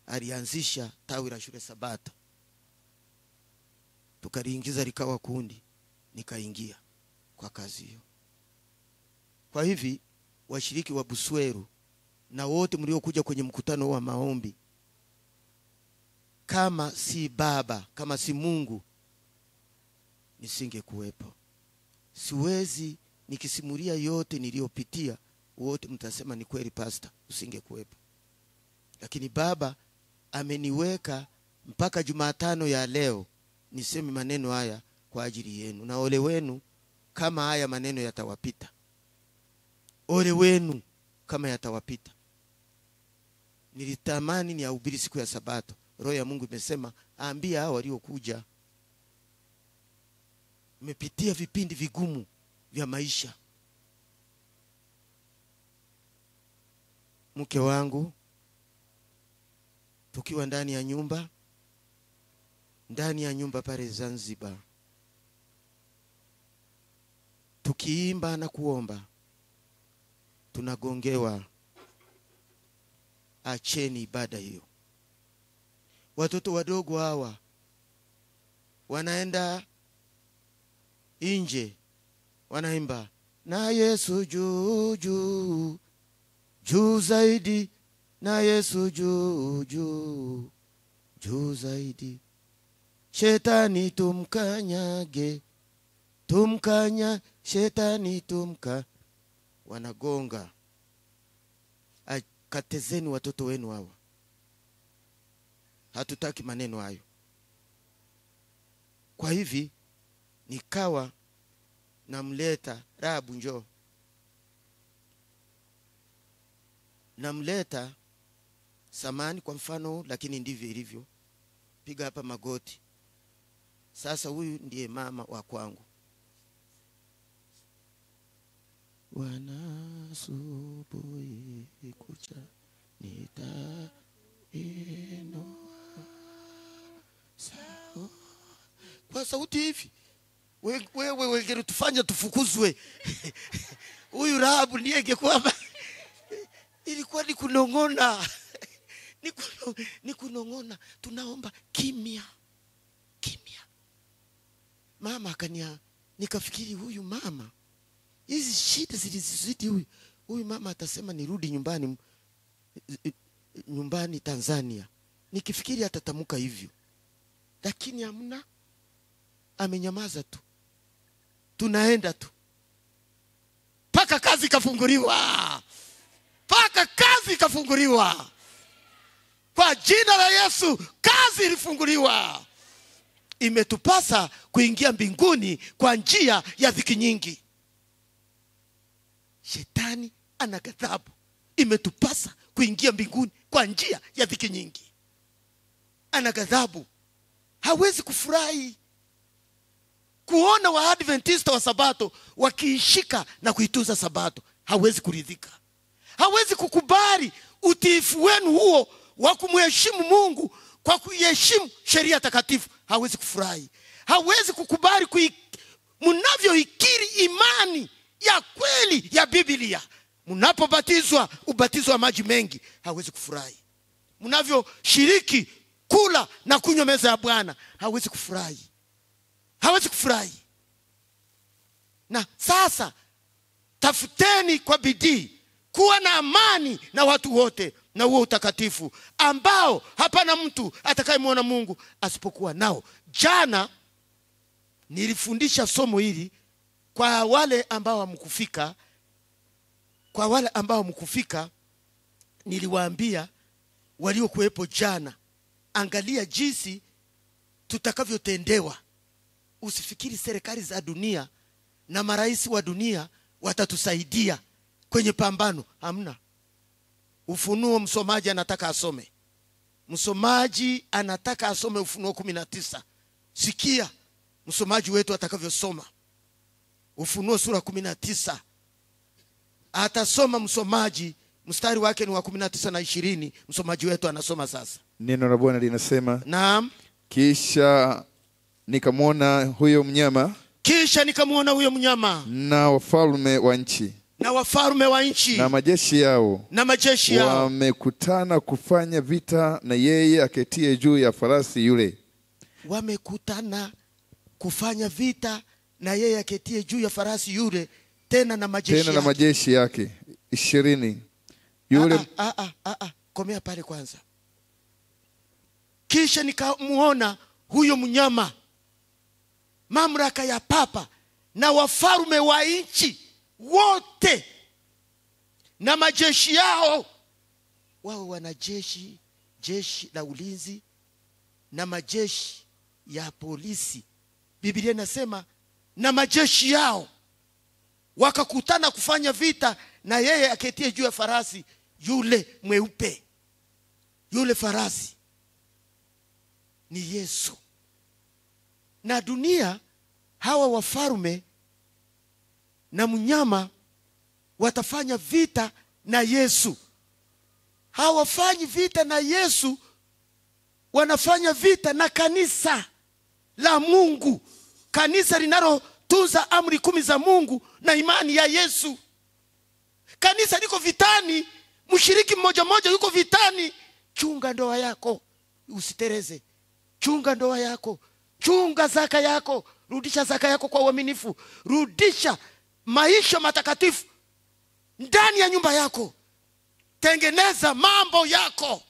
Alianzisha tawi la shule Sabato, tukaliingiza likawa kundi, nikaingia kwa kazi hiyo. Kwa hivi washiriki wa Busweru na wote mliokuja kwenye mkutano wa maombi, kama si Baba, kama si Mungu, nisingekuwepo. Siwezi nikisimulia yote niliyopitia, wote mtasema ni kweli pastor, usingekuwepo. Lakini Baba ameniweka mpaka Jumatano ya leo niseme maneno haya kwa ajili yenu. Na ole wenu kama haya maneno yatawapita. Ole wenu kama yatawapita. Nilitamani ni ahubiri siku ya Sabato. Roho ya Mungu imesema aambia hao waliokuja, umepitia vipindi vigumu vya maisha. Mke wangu tukiwa ndani ya nyumba pale Zanzibar, tukiimba na kuomba, tunagongewa, acheni ibada hiyo. Watoto wadogo hawa wanaenda nje, wanaimba na Yesu juu juu juu zaidi, na Yesu juu juu juu zaidi, shetani tumkanyage, shetani wanagonga. Katezeni watoto wenu hawa, hatutaki maneno hayo. Kwa hivi nikawa namleta Rahabu, njoo, namleta samani kwa mfano, lakini ndivyo ilivyo. Piga hapa magoti. Sasa huyu ndiye mama wa kwangu. Wanasubuhi kucha nitainua sao. Kwa sauti hivi, wewe wengine tufanye tufukuzwe. Huyu Rahabu ndiye ingekuwa ilikuwa ni kunong'ona. Ni kunong'ona, tunaomba kimya. Mama akania, nikafikiri huyu mama, hizi shida zilizozidi huyu mama atasema nirudi nyumbani Tanzania. Nikifikiri atatamuka hivyo, lakini hamna, amenyamaza tu. Tunaenda tu paka kazi kafunguliwa. Kwa jina la Yesu, kazi ilifunguliwa. Imetupasa kuingia mbinguni kwa njia ya dhiki nyingi. Shetani ana ghadhabu. Imetupasa kuingia mbinguni kwa njia ya dhiki nyingi. Ana ghadhabu. Hawezi kufurahi kuona Waadventista wa Sabato wakiishika na kuitunza Sabato. Hawezi kuridhika. Hawezi kukubali utiifu wenu huo wa kumheshimu Mungu kwa kuheshimu sheria takatifu. Hawezi kufurahi. Hawezi kukubali mnavyoikiri imani ya kweli ya Biblia. Mnapobatizwa ubatizo wa maji mengi, hawezi kufurahi. Mnavyoshiriki kula na kunywa meza ya Bwana, hawezi kufurahi. Na sasa tafuteni kwa bidii kuwa na amani na watu wote, na huo utakatifu ambao hapana mtu atakayemwona Mungu asipokuwa nao. Jana nilifundisha somo hili kwa wale ambao hamkufika. Niliwaambia waliokuwepo jana, angalia jinsi tutakavyotendewa. Usifikiri serikali za dunia na marais wa dunia watatusaidia kwenye pambano. Hamna. Ufunuo, msomaji anataka asome. Ufunuo 19. Sikia msomaji wetu atakavyosoma Ufunuo sura 19. Atasoma msomaji, mstari wake ni wa 19 na 20. Msomaji wetu anasoma sasa. Neno la Bwana linasema, naam, kisha nikamwona huyo mnyama na wafalme wa nchi na majeshi yao wamekutana kufanya vita na yeye aketie juu ya farasi yule. Wamekutana kufanya vita na yeye aketie juu ya farasi yule, tena na majeshi yake 20. Yule komea pale kwanza. Kisha nikamuona huyo mnyama, mamlaka ya papa na wafalme wa nchi wote na majeshi yao. Wao wana jeshi la ulinzi na majeshi ya polisi. Biblia inasema na majeshi yao wakakutana kufanya vita na yeye aketie juu ya farasi yule mweupe. Yule farasi ni Yesu. Na dunia, hawa wafalme na mnyama watafanya vita na Yesu. Hawafanyi vita na Yesu, wanafanya vita na kanisa la Mungu. Kanisa linalotunza amri 10 za Mungu na imani ya Yesu. Kanisa liko vitani, mshiriki mmoja mmoja yuko vitani. Chunga ndoa yako, usitereze. Chunga ndoa yako, chunga zaka yako, rudisha zaka yako kwa uaminifu. Rudisha maisha matakatifu ndani ya nyumba yako. Tengeneza mambo yako.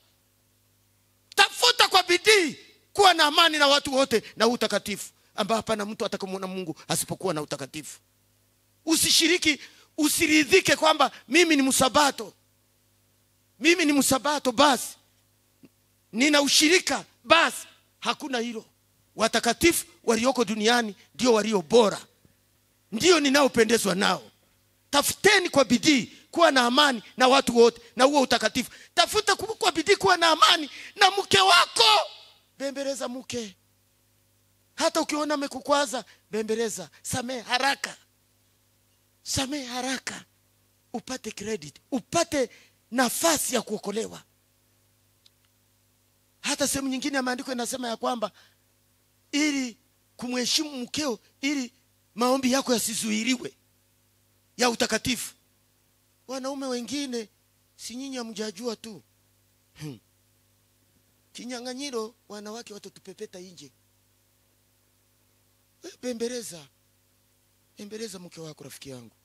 Tafuta kwa bidii kuwa na amani na watu wote na utakatifu, ambao hapana mtu atakamwona Mungu asipokuwa na utakatifu. Usishiriki, usiridhike kwamba mimi ni msabato. Mimi ni msabato basi, nina ushirika basi. Hakuna hilo. Watakatifu walioko duniani ndio walio bora, ndio ninaopendezwa nao. Tafuteni kwa bidii kuwa na amani na watu wote na huo utakatifu. Tafuta kwa bidii kuwa na amani na mke wako. Bembeleza mke. Hata ukiona amekukwaza, bembeleza, samehe haraka. Samehe haraka, upate credit, upate nafasi ya kuokolewa. Hata sehemu nyingine ya maandiko inasema ya kwamba ili kumheshimu mkeo, ili maombi yako yasizuiliwe ya utakatifu. Wanaume wengine, si nyinyi hamjajua tu. Kinyang'anyiro, wanawake watatupepeta nje. Bembeleza. Bembeleza mke wako, rafiki yangu.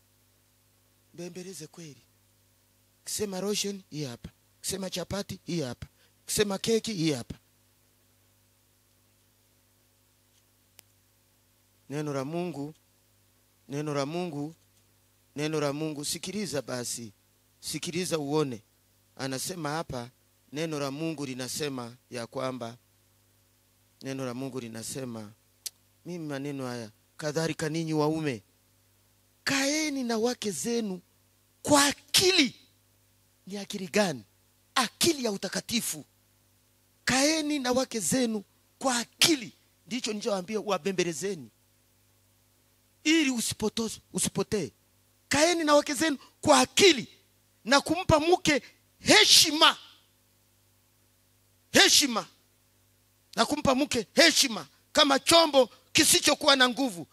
Bembeleze kweli. Kisema lotion, hii hapa. Kisema chapati, hii hapa. Kisema keki, hii hapa. Neno la Mungu, neno la Mungu, neno la Mungu. Sikiliza basi, sikiliza uone. Anasema hapa, neno la Mungu linasema ya kwamba, neno la Mungu linasema, mimi maneno haya, kadhalika ninyi waume, kaeni na wake zenu kwa akili. Ni akili gani? Akili ya utakatifu. Kaeni na wake zenu kwa akili. Ndicho nilichowaambia, wabembelezeni ili usipotee. Kaeni na wake zenu kwa akili na kumpa mke heshima. Heshima. Na kumpa mke heshima kama chombo kisichokuwa na nguvu,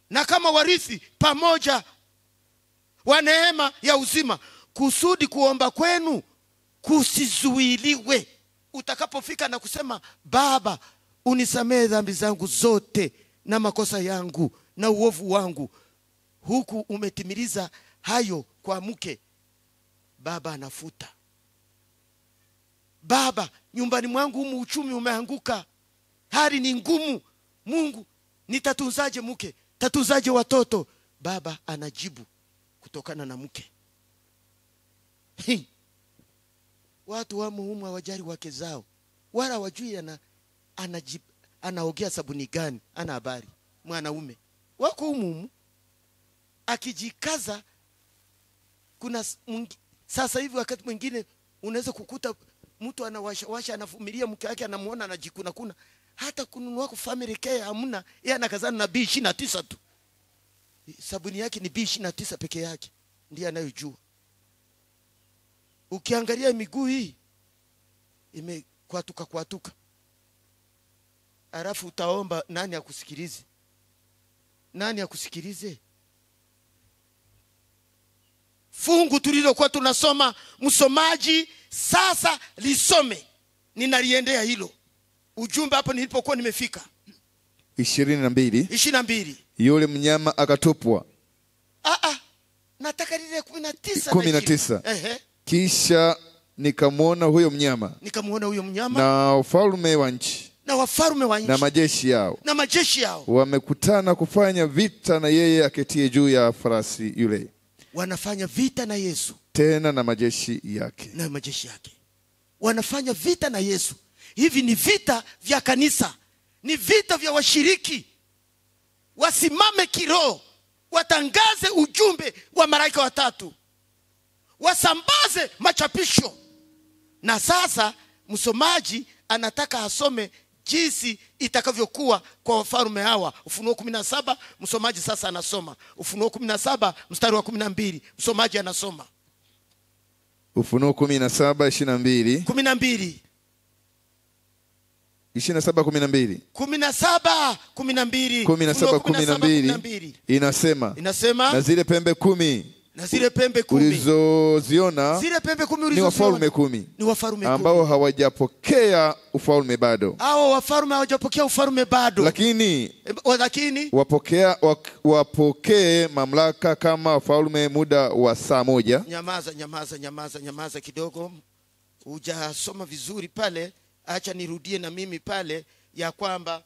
na kama warithi pamoja wa neema ya uzima, kusudi kuomba kwenu kusizuiliwe. Utakapofika na kusema, Baba, unisamehe dhambi zangu zote na makosa yangu na uovu wangu, huku umetimiliza hayo kwa mke, Baba anafuta. Baba, nyumbani mwangu humu uchumi umeanguka, hali ni ngumu. Mungu, nitatunzaje mke? Tatunzaje watoto? Baba anajibu kutokana na mke. Watu wa humu hawajali wake zao, wala wajui anaogea sabuni gani, ana habari. Mwanaume wako humu akijikaza. Kuna sasa hivi wakati mwingine unaweza kukuta mtu anawasha anavumilia mke wake, anamuona anajikuna kuna, hata kununua kwa family care hamna. Yeye anakazana na B29 tu. Sabuni yake ni B29 peke yake, ndiye anayojua. Ukiangalia miguu hii imekwatuka. Alafu utaomba nani akusikilize? Nani akusikilize? Fungu tulilokuwa tunasoma, msomaji sasa lisome. Ninaliendea hilo ujumbe hapo nilipokuwa nimefika. 22. Yule mnyama akatupwa. Nataka lile 19. Kisha nikamwona huyo mnyama. Na wafalme wa nchi. Na majeshi yao. Wamekutana kufanya vita na yeye aketie juu ya farasi yule. Wanafanya vita na Yesu. Tena na majeshi yake. Wanafanya vita na Yesu. Hivi ni vita vya kanisa. Ni vita vya washiriki. Wasimame kiroho. watangaze ujumbe wa malaika watatu, wasambaze machapisho. Na sasa msomaji anataka asome jinsi itakavyokuwa kwa wafalme hawa. Ufunuo 17, msomaji sasa anasoma. Ufunuo 17 mstari wa 12, msomaji anasoma. Ufunuo 17:12. 12. 17:12. 17:12 inasema na zile pembe 10 ulizoziona ni wafalme 10 ambao hawajapokea ufalme bado. Hao wafalme hawajapokea ufalme bado, lakini wapokee mamlaka kama wafalme muda wa saa moja. Nyamaza kidogo, hujasoma vizuri pale. Acha nirudie na mimi pale ya kwamba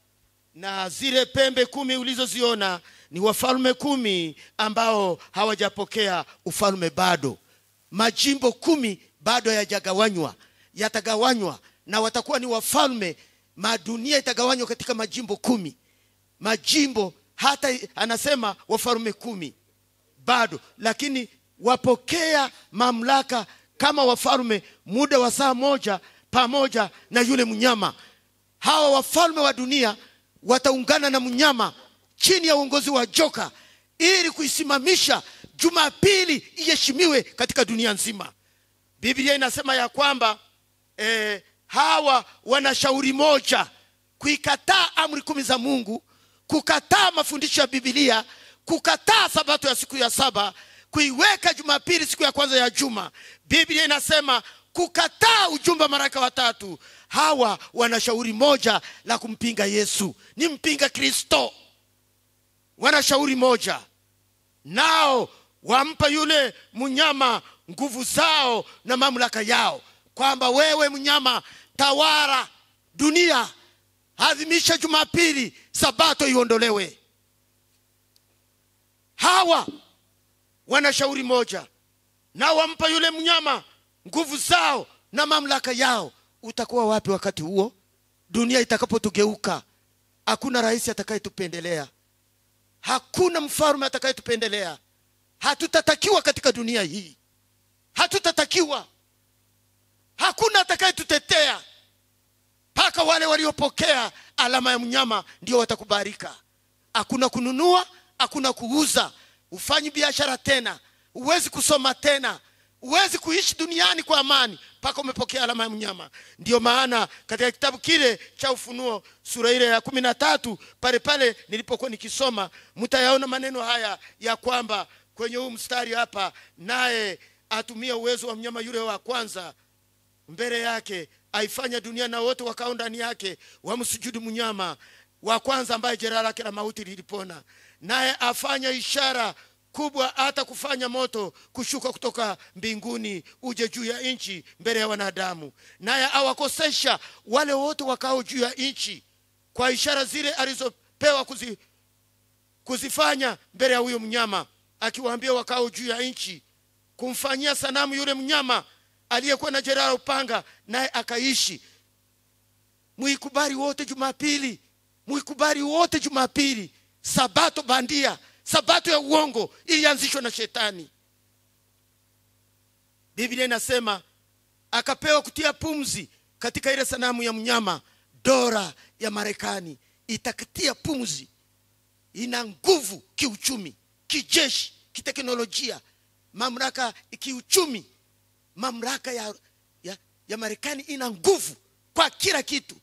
na zile pembe 10 ulizoziona ni wafalme 10 ambao hawajapokea ufalme bado. Majimbo 10 bado hayajagawanywa, yatagawanywa na watakuwa ni wafalme. Madunia itagawanywa katika majimbo 10. Majimbo hata anasema wafalme 10 bado, lakini wapokea mamlaka kama wafalme muda wa saa moja pamoja na yule mnyama. Hawa wafalme wa dunia wataungana na mnyama chini ya uongozi wa joka ili kuisimamisha Jumapili iheshimiwe katika dunia nzima. Biblia inasema ya kwamba hawa wana shauri moja: kuikataa amri 10 za Mungu, kukataa mafundisho ya Biblia, kukataa sabato ya siku ya 7, kuiweka Jumapili siku ya kwanza ya juma. Biblia inasema kukataa ujumbe wa malaika watatu. Hawa wana shauri moja la kumpinga Yesu, ni mpinga Kristo. Wana shauri moja, nao wampa yule mnyama nguvu zao na mamlaka yao, kwamba wewe mnyama tawala dunia, adhimisha Jumapili, sabato iondolewe. Hawa wana shauri moja, nao wampa yule mnyama nguvu zao na mamlaka yao. Utakuwa wapi wakati huo? Dunia itakapotugeuka, hakuna rais atakayetupendelea, hakuna mfalme atakayetupendelea. Hatutatakiwa katika dunia hii, hatutatakiwa. Hakuna atakayetutetea. Paka wale waliopokea alama ya mnyama ndio watakubarika. Hakuna kununua, hakuna kuuza, ufanyi biashara tena, uwezi kusoma tena, uwezi kuishi duniani kwa amani paka umepokea alama ya mnyama. Ndio maana katika kitabu kile cha Ufunuo sura ile ya 13 pale nilipokuwa nikisoma, mtayaona maneno haya ya kwamba kwenye huu mstari hapa, naye atumia uwezo wa mnyama yule wa kwanza mbele yake, aifanya dunia na wote wakao ndani yake wamsujudu mnyama wa kwanza ambaye jeraha lake la mauti lilipona. Naye afanya ishara kubwa, hata kufanya moto kushuka kutoka mbinguni uje juu ya nchi mbele ya wanadamu. Naye awakosesha wale wote wakao juu ya nchi kwa ishara zile alizopewa kuzifanya mbele ya huyo mnyama, akiwaambia wakao juu ya nchi kumfanyia sanamu yule mnyama aliyekuwa na jeraha upanga, naye akaishi. Muikubali wote Jumapili, muikubali wote Jumapili. Sabato bandia, sabato ya uongo ilianzishwa na shetani. Biblia inasema akapewa kutia pumzi katika ile sanamu ya mnyama. Dola ya Marekani itakitia pumzi. Ina nguvu kiuchumi, kijeshi, kiteknolojia, mamlaka kiuchumi. Mamlaka ya Marekani ina nguvu kwa kila kitu.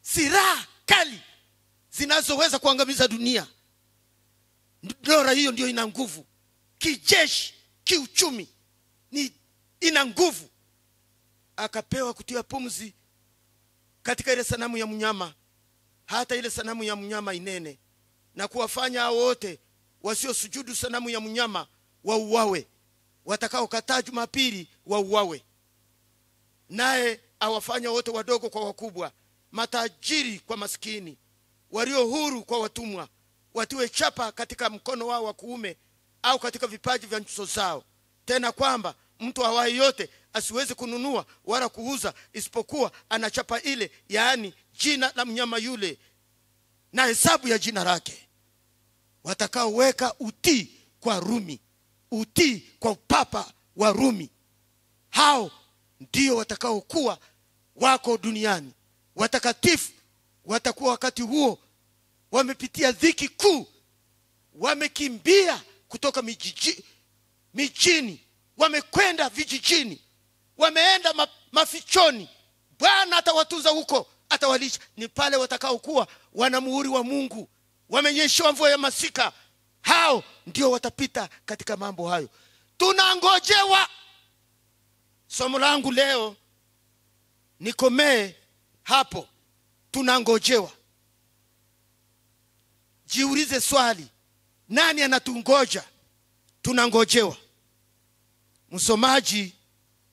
Silaha kali zinazoweza kuangamiza dunia. Dola hiyo ndio ina nguvu kijeshi, kiuchumi, ina nguvu. Akapewa kutia pumzi katika ile sanamu ya mnyama, hata ile sanamu ya mnyama inene, na kuwafanya hao wote wasiosujudu sanamu ya mnyama wauawe, watakao kataa Jumapili wauawe. Naye awafanya wote wadogo kwa wakubwa, matajiri kwa maskini, walio huru kwa watumwa, watiwe chapa katika mkono wao wa kuume au katika vipaji vya nyuso zao. Tena kwamba mtu awaye yote asiweze kununua wala kuuza isipokuwa ana chapa ile, yaani jina la mnyama yule na hesabu ya jina lake. watakaoweka utii kwa Rumi, utii kwa upapa wa Rumi. Hao ndio watakaokuwa wako duniani. Watakatifu watakuwa wakati huo wamepitia dhiki kuu, wamekimbia kutoka mijini, wamekwenda vijijini, wameenda mafichoni. Bwana atawatunza huko, atawalisha. Ni pale watakaokuwa wana muhuri wa Mungu, wamenyeshewa mvua ya masika. Hao ndio watapita katika mambo hayo. Tunangojewa. Somo langu leo nikomee hapo. Tunangojewa. Jiulize swali, nani anatungoja? Tunangojewa. Msomaji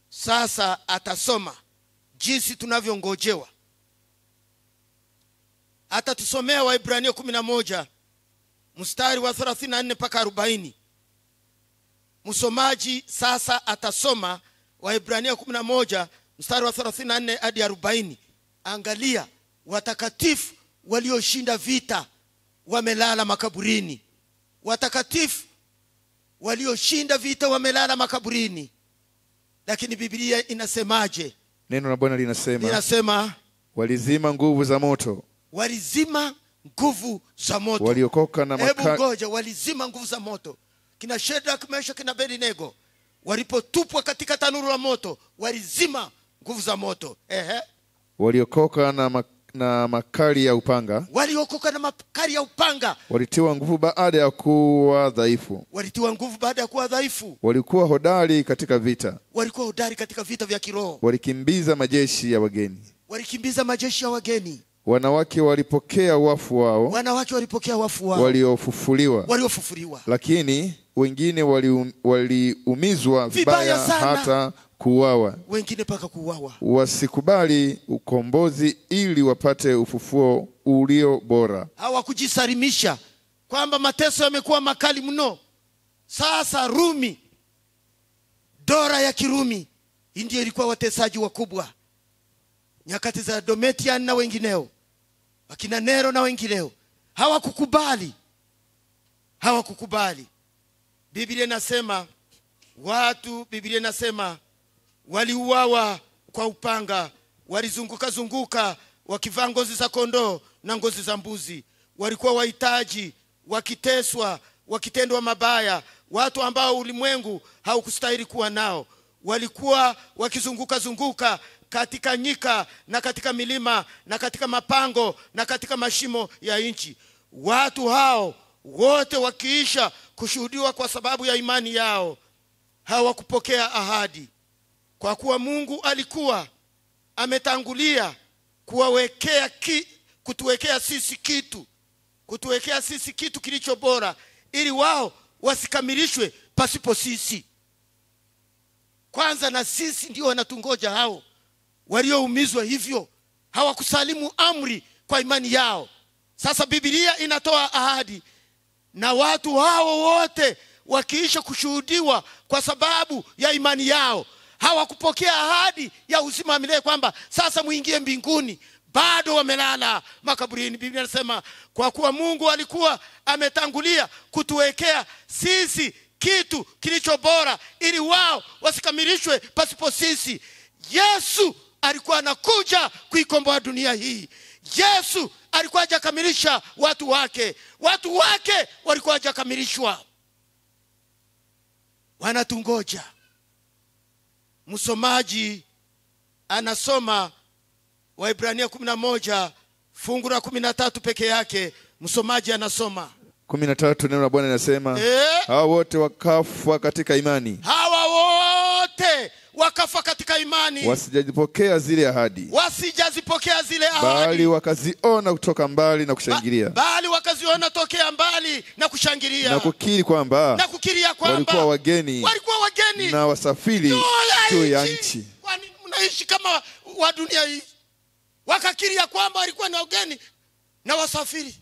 sasa atasoma jinsi tunavyongojewa. Atatusomea Waebrania 11 mstari wa 34 mpaka 40. Msomaji sasa atasoma Waebrania 11 mstari wa 34 hadi 40. Angalia, watakatifu walioshinda vita wamelala makaburini. Watakatifu walioshinda vita wamelala makaburini. Lakini Biblia inasemaje? Neno la Bwana linasema walizima nguvu za moto. Walizima nguvu za moto. Waliokoka na Hebu ngoja, walizima nguvu za moto. Kina Shadraka, Meshaki na Abednego walipotupwa katika tanuru la moto, walizima nguvu za moto. Waliokoka na makali ya upanga. Waliokoka na makali ya upanga. Walitiwa nguvu baada ya kuwa dhaifu. Walitiwa nguvu baada ya kuwa dhaifu. Walikuwa hodari katika vita. Walikuwa hodari katika vita vya kiroho. Walikimbiza majeshi ya wageni. Walikimbiza majeshi ya wageni. Wanawake walipokea wafu wao. Wanawake walipokea wafu wao. Waliofufuliwa. Lakini wengine waliumizwa vibaya hata kuuawa. Wengine paka kuuawa. Wasikubali ukombozi ili wapate ufufuo ulio bora. Hawakujisalimisha kwamba mateso yamekuwa makali mno. Sasa Rumi, dola ya Kirumi, ndio ilikuwa watesaji wakubwa. Nyakati za Domitian na wengineo, akina Nero na wengineo, hawakukubali. Biblia inasema waliuawa kwa upanga, walizunguka wakivaa ngozi za kondoo na ngozi za mbuzi. Walikuwa wahitaji, wakiteswa, wakitendwa mabaya, watu ambao ulimwengu haukustahili kuwa nao. Walikuwa wakizunguka katika nyika na katika milima na katika mapango na katika mashimo ya nchi. Watu hao wote wakiisha kushuhudiwa kwa sababu ya imani yao, hawakupokea ahadi. Kwa kuwa Mungu alikuwa ametangulia kutuwekea sisi kitu kilicho bora, ili wao wasikamilishwe pasipo sisi. Kwanza na sisi ndio wanatungoja hao walioumizwa hivyo, hawakusalimu amri kwa imani yao. Sasa Biblia inatoa ahadi, na watu hao wote wakiisha kushuhudiwa kwa sababu ya imani yao, hawakupokea ahadi ya uzima wa milele kwamba sasa muingie mbinguni. Bado wamelala makaburini. Biblia inasema kwa kuwa Mungu alikuwa ametangulia kutuwekea sisi kitu kilicho bora, ili wao wasikamilishwe pasipo sisi. Yesu alikuwa anakuja kuikomboa dunia hii. Yesu alikuwa hajakamilisha watu wake walikuwa hajakamilishwa. Wanatungoja. Msomaji anasoma Waebrania 11 fungu la 13 peke yake. Msomaji anasoma 13. Neno la Bwana linasema hawa wote wakafa katika imani. Wasijazipokea zile ahadi. Bali wakaziona kutoka mbali na kushangilia. Na kukiri kwamba walikuwa wageni na wasafiri juu ya nchi. Kwani mnaishi kama wa dunia hii? Wakakiri ya kwamba walikuwa na wageni na wasafiri.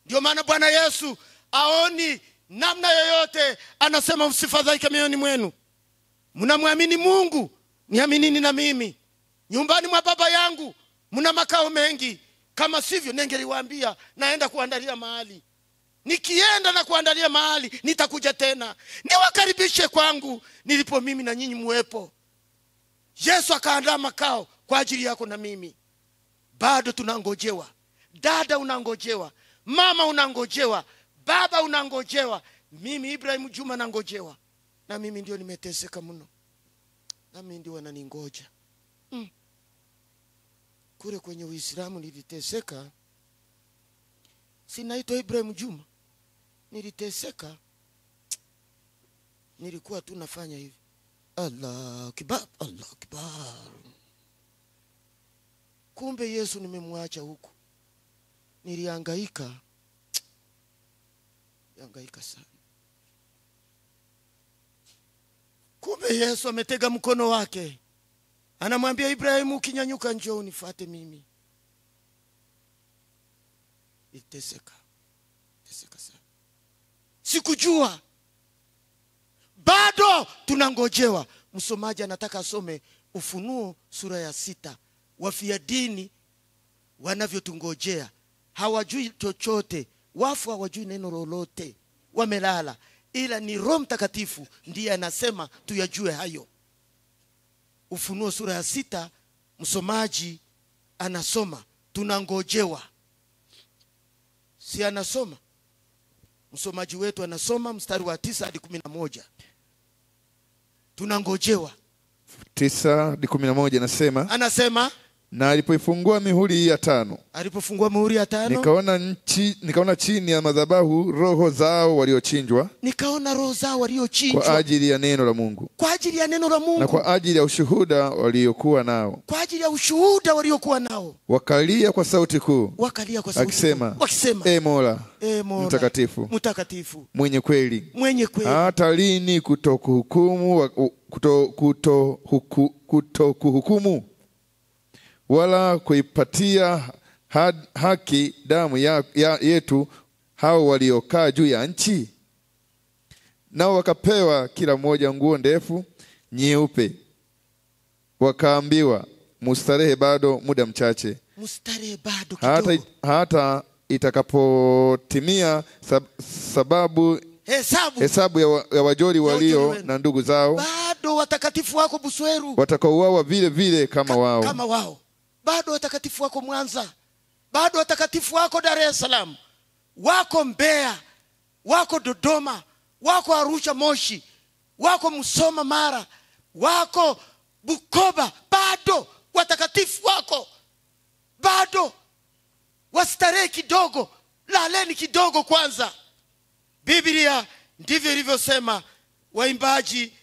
Ndio maana Bwana Yesu aoni namna yoyote, anasema msifadhaike mioyoni mwenu. Mnamwamini Mungu, niaminini na mimi. Nyumbani mwa Baba yangu mna makao mengi, kama sivyo ningeliwaambia naenda kuandalia mahali. Nikienda na kuandalia mahali, nitakuja tena. Niwakaribishe kwangu nilipo mimi na nyinyi muwepo. Yesu akaandaa makao kwa ajili yako na mimi. Bado tunangojewa. Dada unangojewa. Mama unangojewa. Baba unangojewa. Mimi Ibrahim Juma nangojewa. Na mimi ndio nimeteseka mno. Na mimi ndio wananingoja. Kule kwenye Uislamu niliteseka. Sinaitwa Ibrahim Juma. Niliteseka. Nilikuwa tu nafanya hivi. Allah kibar, Allah kibar. Kumbe Yesu nimemwacha huku. Nilihangaika. Hangaika sana. Kumbe Yesu ametega mkono wake. Anamwambia Ibrahimu, ukinyanyuka njoo unifuate mimi. Iteseka. Teseka sana. Sikujua. Bado tunangojewa. Msomaji anataka asome Ufunuo sura ya 6. Wafia dini wanavyotungojea. Hawajui chochote. Wafu hawajui neno lolote. Wamelala. Ila ni Roho Mtakatifu ndiye anasema tuyajue hayo. Ufunuo sura ya 6, msomaji anasoma tunangojewa. Si anasoma? Msomaji wetu anasoma mstari wa 9 hadi 11. Tunangojewa. 9 hadi 11 anasema. Anasema na alipoifungua mihuri ya 5. Alipofungua mihuri ya 5. Nikaona chini ya madhabahu roho zao waliochinjwa. Nikaona roho zao waliochinjwa. Kwa ajili ya neno la Mungu. Kwa ajili ya neno la Mungu. Na kwa ajili ya ushuhuda waliokuwa nao. Kwa ajili ya ushuhuda waliokuwa nao. Wakalia kwa sauti kuu. Wakalia kwa sauti kuu. Wakisema. Mola. Mtakatifu. Mtakatifu. Mwenye kweli. Mwenye kweli. Hata lini kutokuhukumu wala kuipatia haki damu yetu hao waliokaa juu ya nchi? Nao wakapewa kila mmoja nguo ndefu nyeupe. Wakaambiwa, mustarehe bado muda mchache. Mustarehe bado kidogo. Hata itakapotimia hesabu ya wajoli walio na ndugu zao. Bado watakatifu wako Busweru watakaouawa vile vile kama wao. Bado watakatifu wako Mwanza. Bado watakatifu wako Dar es Salaam. Wako Mbeya. Wako Dodoma. Wako Arusha Moshi. Wako Musoma Mara. Wako Bukoba. Bado watakatifu wako. Bado wastarehe kidogo. Laleni kidogo kwanza. Biblia ndivyo ilivyosema. Waimbaji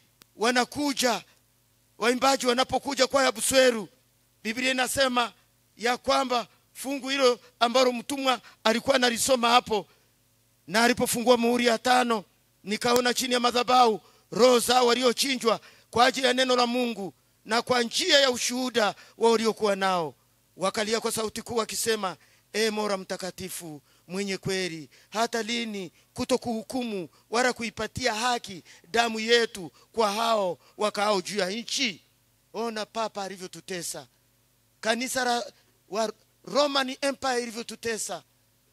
wanapokuja kwa Busweru, Biblia inasema ya kwamba fungu hilo ambalo mtumwa alikuwa analisoma hapo, na alipofungua muhuri ya 5, nikaona chini ya madhabahu roho zao waliochinjwa kwa ajili ya neno la Mungu na kwa njia ya ushuhuda waliokuwa nao. Wakalia kwa sauti kuu wakisema, Mola mtakatifu, mwenye kweli, hata lini kutokuhukumu wala kuipatia haki damu yetu kwa hao wakaao juu ya nchi? Ona Papa alivyotutesa. Kanisa wa Roman Empire ilivyotutesa.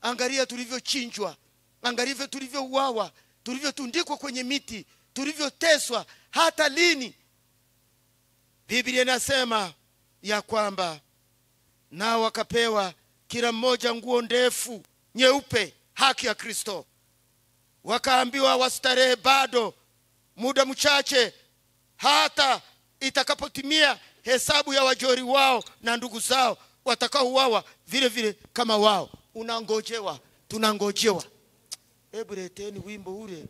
Angalia tulivyochinjwa. Angalia tulivyouawa, tulivyotundikwa kwenye miti, tulivyoteswa. Hata lini? Biblia inasema ya kwamba nao wakapewa kila mmoja nguo ndefu nyeupe, haki ya Kristo. Wakaambiwa wastarehe bado muda mchache, hata itakapotimia hesabu ya wajori wao na ndugu zao watakaouawa vile vile kama wao. Unangojewa, tunangojewa. Hebu leteni wimbo ule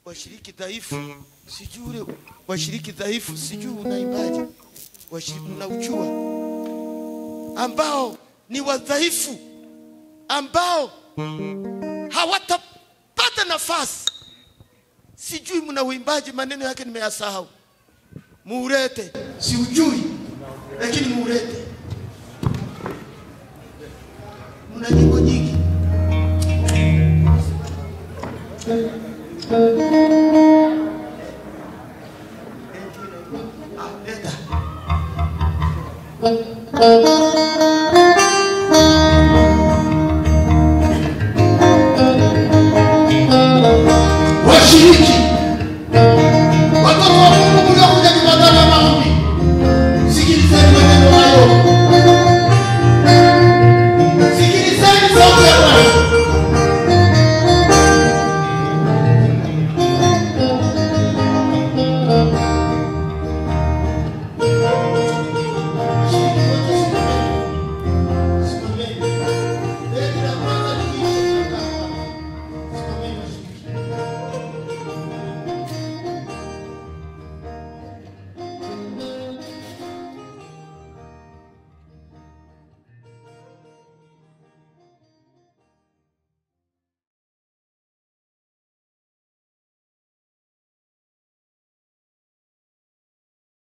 washiriki dhaifu. Sijui ule washiriki dhaifu, sijui unaimbaje. Washiriki unaujua, ambao ni wadhaifu, ambao hawatapata nafasi. Sijui mna uimbaji, maneno yake nimeyasahau. Muurete, siujui lakini muurete. Mna nyimbo nyingi. Leta.